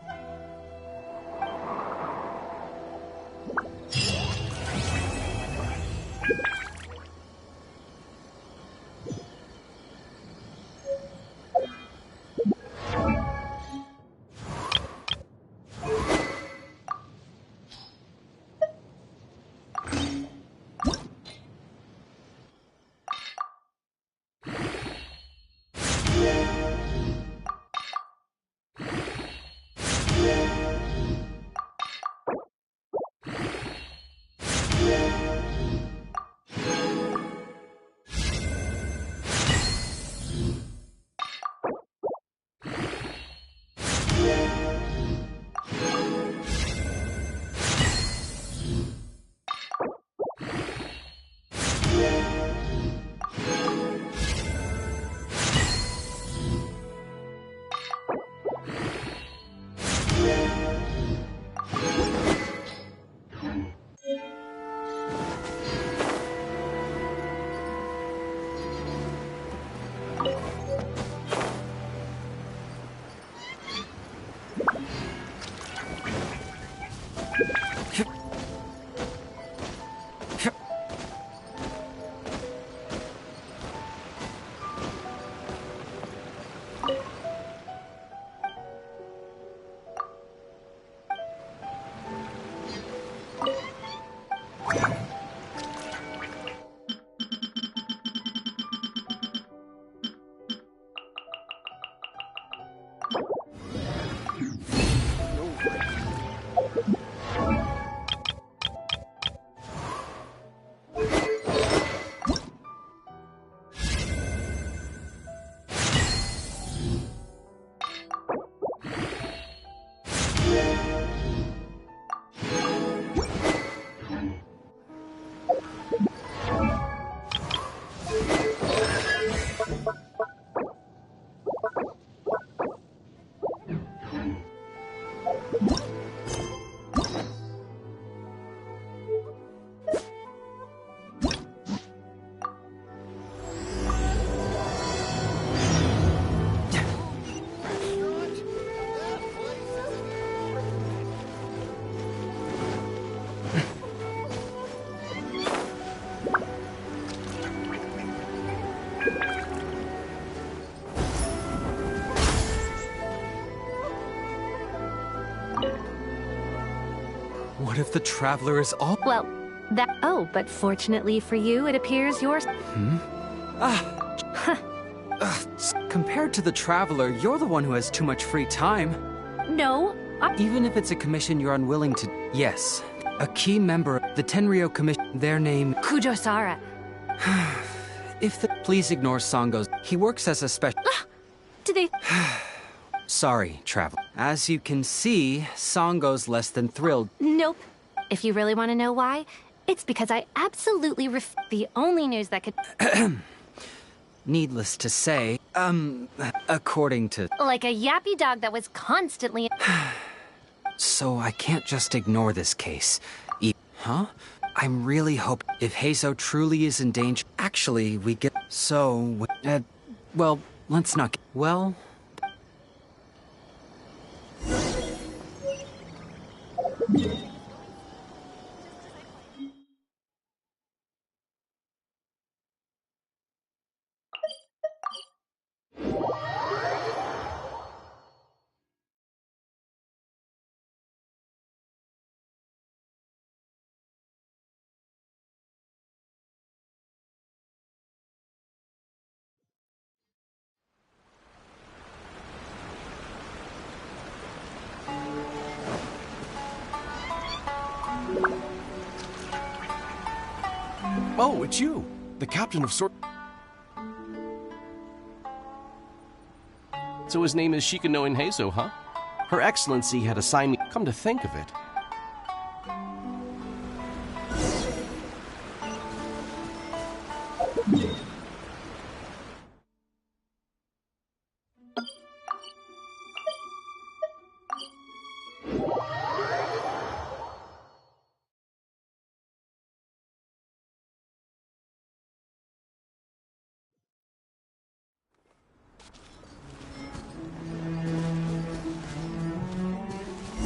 What if the Traveler is all— Well, that— Oh, but fortunately for you, it appears yours— Compared to the Traveler, you're the one who has too much free time. No, Even if it's a commission you're unwilling to— Yes, a key member of the Tenryou Commission, their name— Kujosara. Please ignore Sango's— He works as a special— Do they— Sorry, Traveler. As you can see, Sango's less than thrilled. Nope. If you really want to know why, it's because I absolutely the only news that could— Needless to say, according to— Like a yappy dog that was constantly— So I can't just ignore this case. Huh? I'm really hoping if Heizou truly is in danger— Actually, we get— So, well, let's not— Well— Oh, it's you, the captain of sort. So his name is Shikano in Heizou, huh? Her Excellency had assigned me. Come to think of it.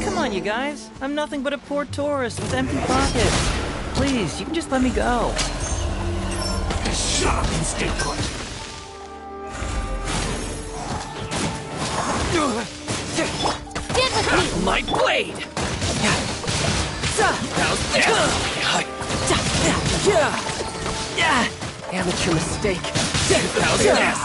Come on, you guys. I'm nothing but a poor tourist with empty pockets. Please, you can just let me go. Shut up and stay put. Get with me! My blade! How's this? Amateur mistake. How's this?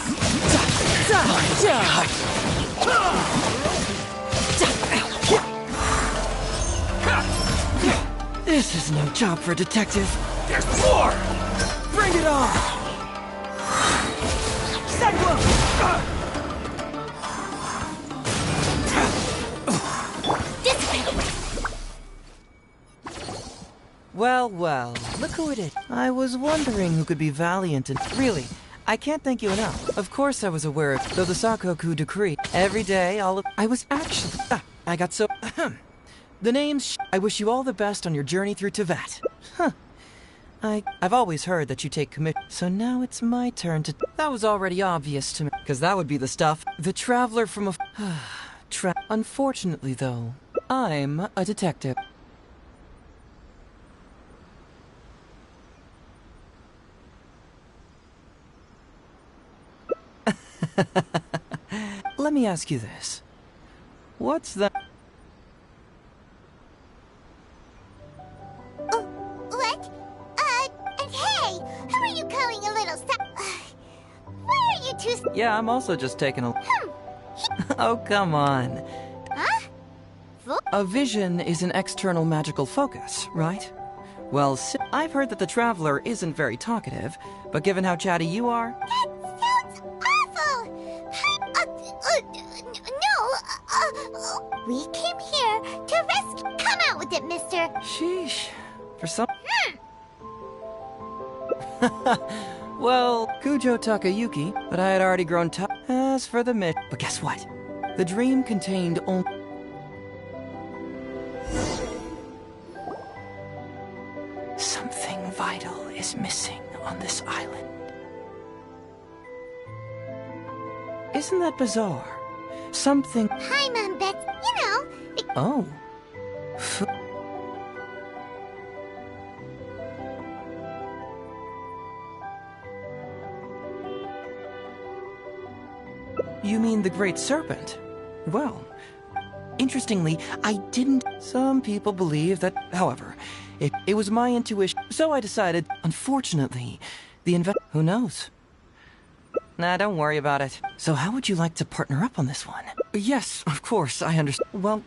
This is no job for a detective. There's more! Bring it on! Cyclone! Well, well, look who it is. I was wondering who could be valiant and— Really, I can't thank you enough. Of course I was aware of— Though the Sakoku decree. Every day, I was actually— I got so— The name's— I wish you all the best on your journey through Teyvat. Huh. I've always heard that you take commit— So now it's my turn to— That was already obvious to me. Because that would be the stuff. The traveler from a— Unfortunately, though, I'm a detective. Let me ask you this. What's the— What? And hey, who are you calling a little why are you two— Yeah, I'm also just taking a— Oh, come on. Huh? A vision is an external magical focus, right? Well, I've heard that the Traveler isn't very talkative, but given how chatty you are— That sounds awful! No, we came here to rescue— Come out with it, mister! Sheesh. For some— Well, Kujo Takayuki, but I had already grown tired. As for the myth— But guess what? The dream contained only— Something vital is missing on this island. Isn't that bizarre? Something— Hi, Mom, Beth. You know— Oh. You mean the Great Serpent? Well, interestingly, I didn't. Some people believe that, however, it was my intuition. So I decided, unfortunately, who knows? Nah, don't worry about it. So how would you like to partner up on this one? Yes, of course, I understand. Well,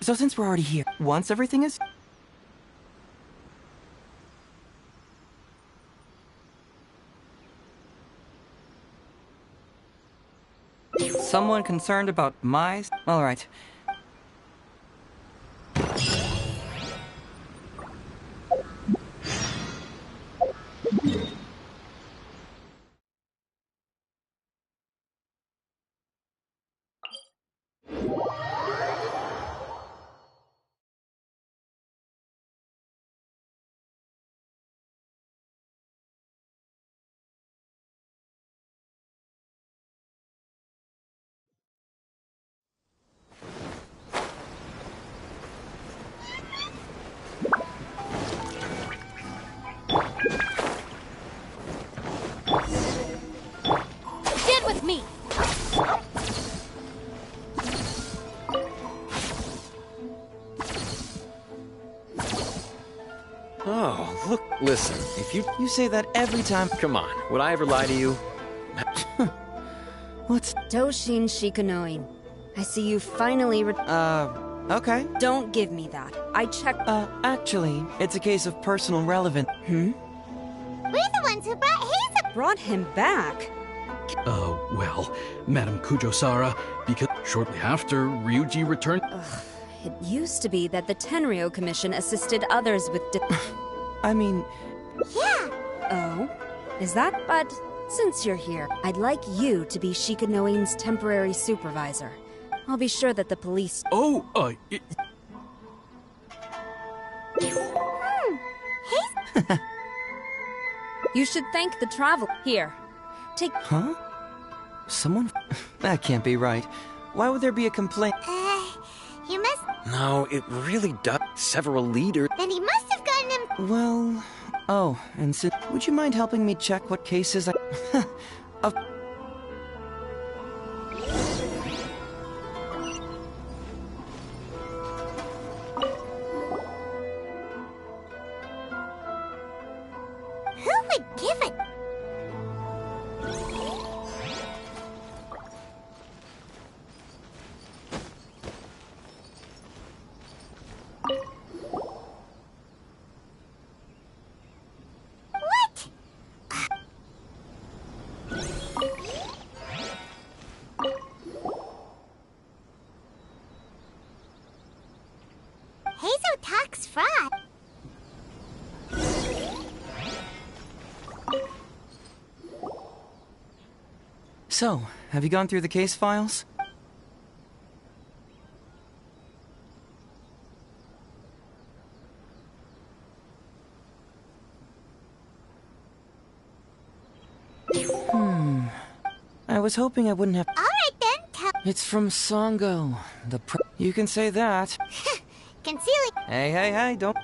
so since we're already here, once everything is... Someone concerned about my... All right. Get with me! Oh, look, listen, if you... You say that every time. Come on, would I ever lie to you? What's... Doshin Shikunoin. I see you finally okay. Don't give me that. I checked... Actually, it's a case of personal relevance. We're the ones who brought Heizou. Brought him back? Well, Madam Kujo-Sara, because shortly after, Ryuji returned... It used to be that the Tenryo Commission assisted others with I mean... Yeah. Oh? Is that... But since you're here, I'd like you to be Shikunoin's temporary supervisor. I'll be sure that the police... You should thank the travel... Here. Take... Huh? Someone... That can't be right. Why would there be a complaint? You must... No, it really does. Several leaders... Then he must have gotten him... Well... Oh, and so... Would you mind helping me check what cases I... of... Who would give it? What? Heizou talks fraud. So, have you gone through the case files? I was hoping I wouldn't have... All right then, tell... It's from Songo. You can say that. Concealing... Hey, don't...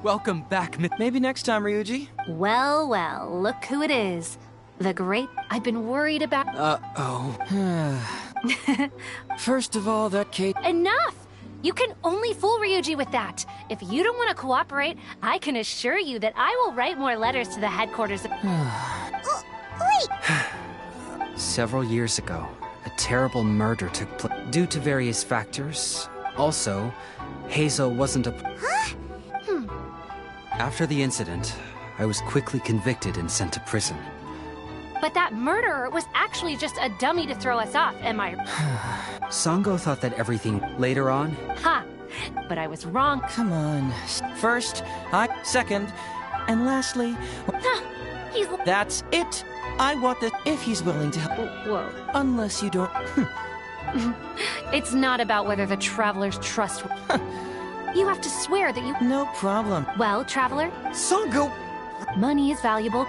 Welcome back, Maybe next time, Ryuji. Well, well, look who it is. The great... I've been worried about... First of all, that Kate... Enough! You can only fool Ryuji with that. If you don't want to cooperate, I can assure you that I will write more letters to the headquarters of... Wait! Several years ago, a terrible murder took place. Due to various factors, also, Heizou wasn't a... Huh? After the incident, I was quickly convicted and sent to prison. But that murderer was actually just a dummy to throw us off, am I... Songo thought that everything... Later on... Ha! But I was wrong. Come on. First, second, And lastly, He's... that's it. I want that if he's willing to help. Whoa. Unless you don't. It's not about whether the Traveler's trustworthy. You have to swear that you... No problem. Well, Traveler? So go. Money is valuable.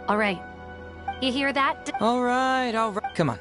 All right. You hear that? All right. Come on.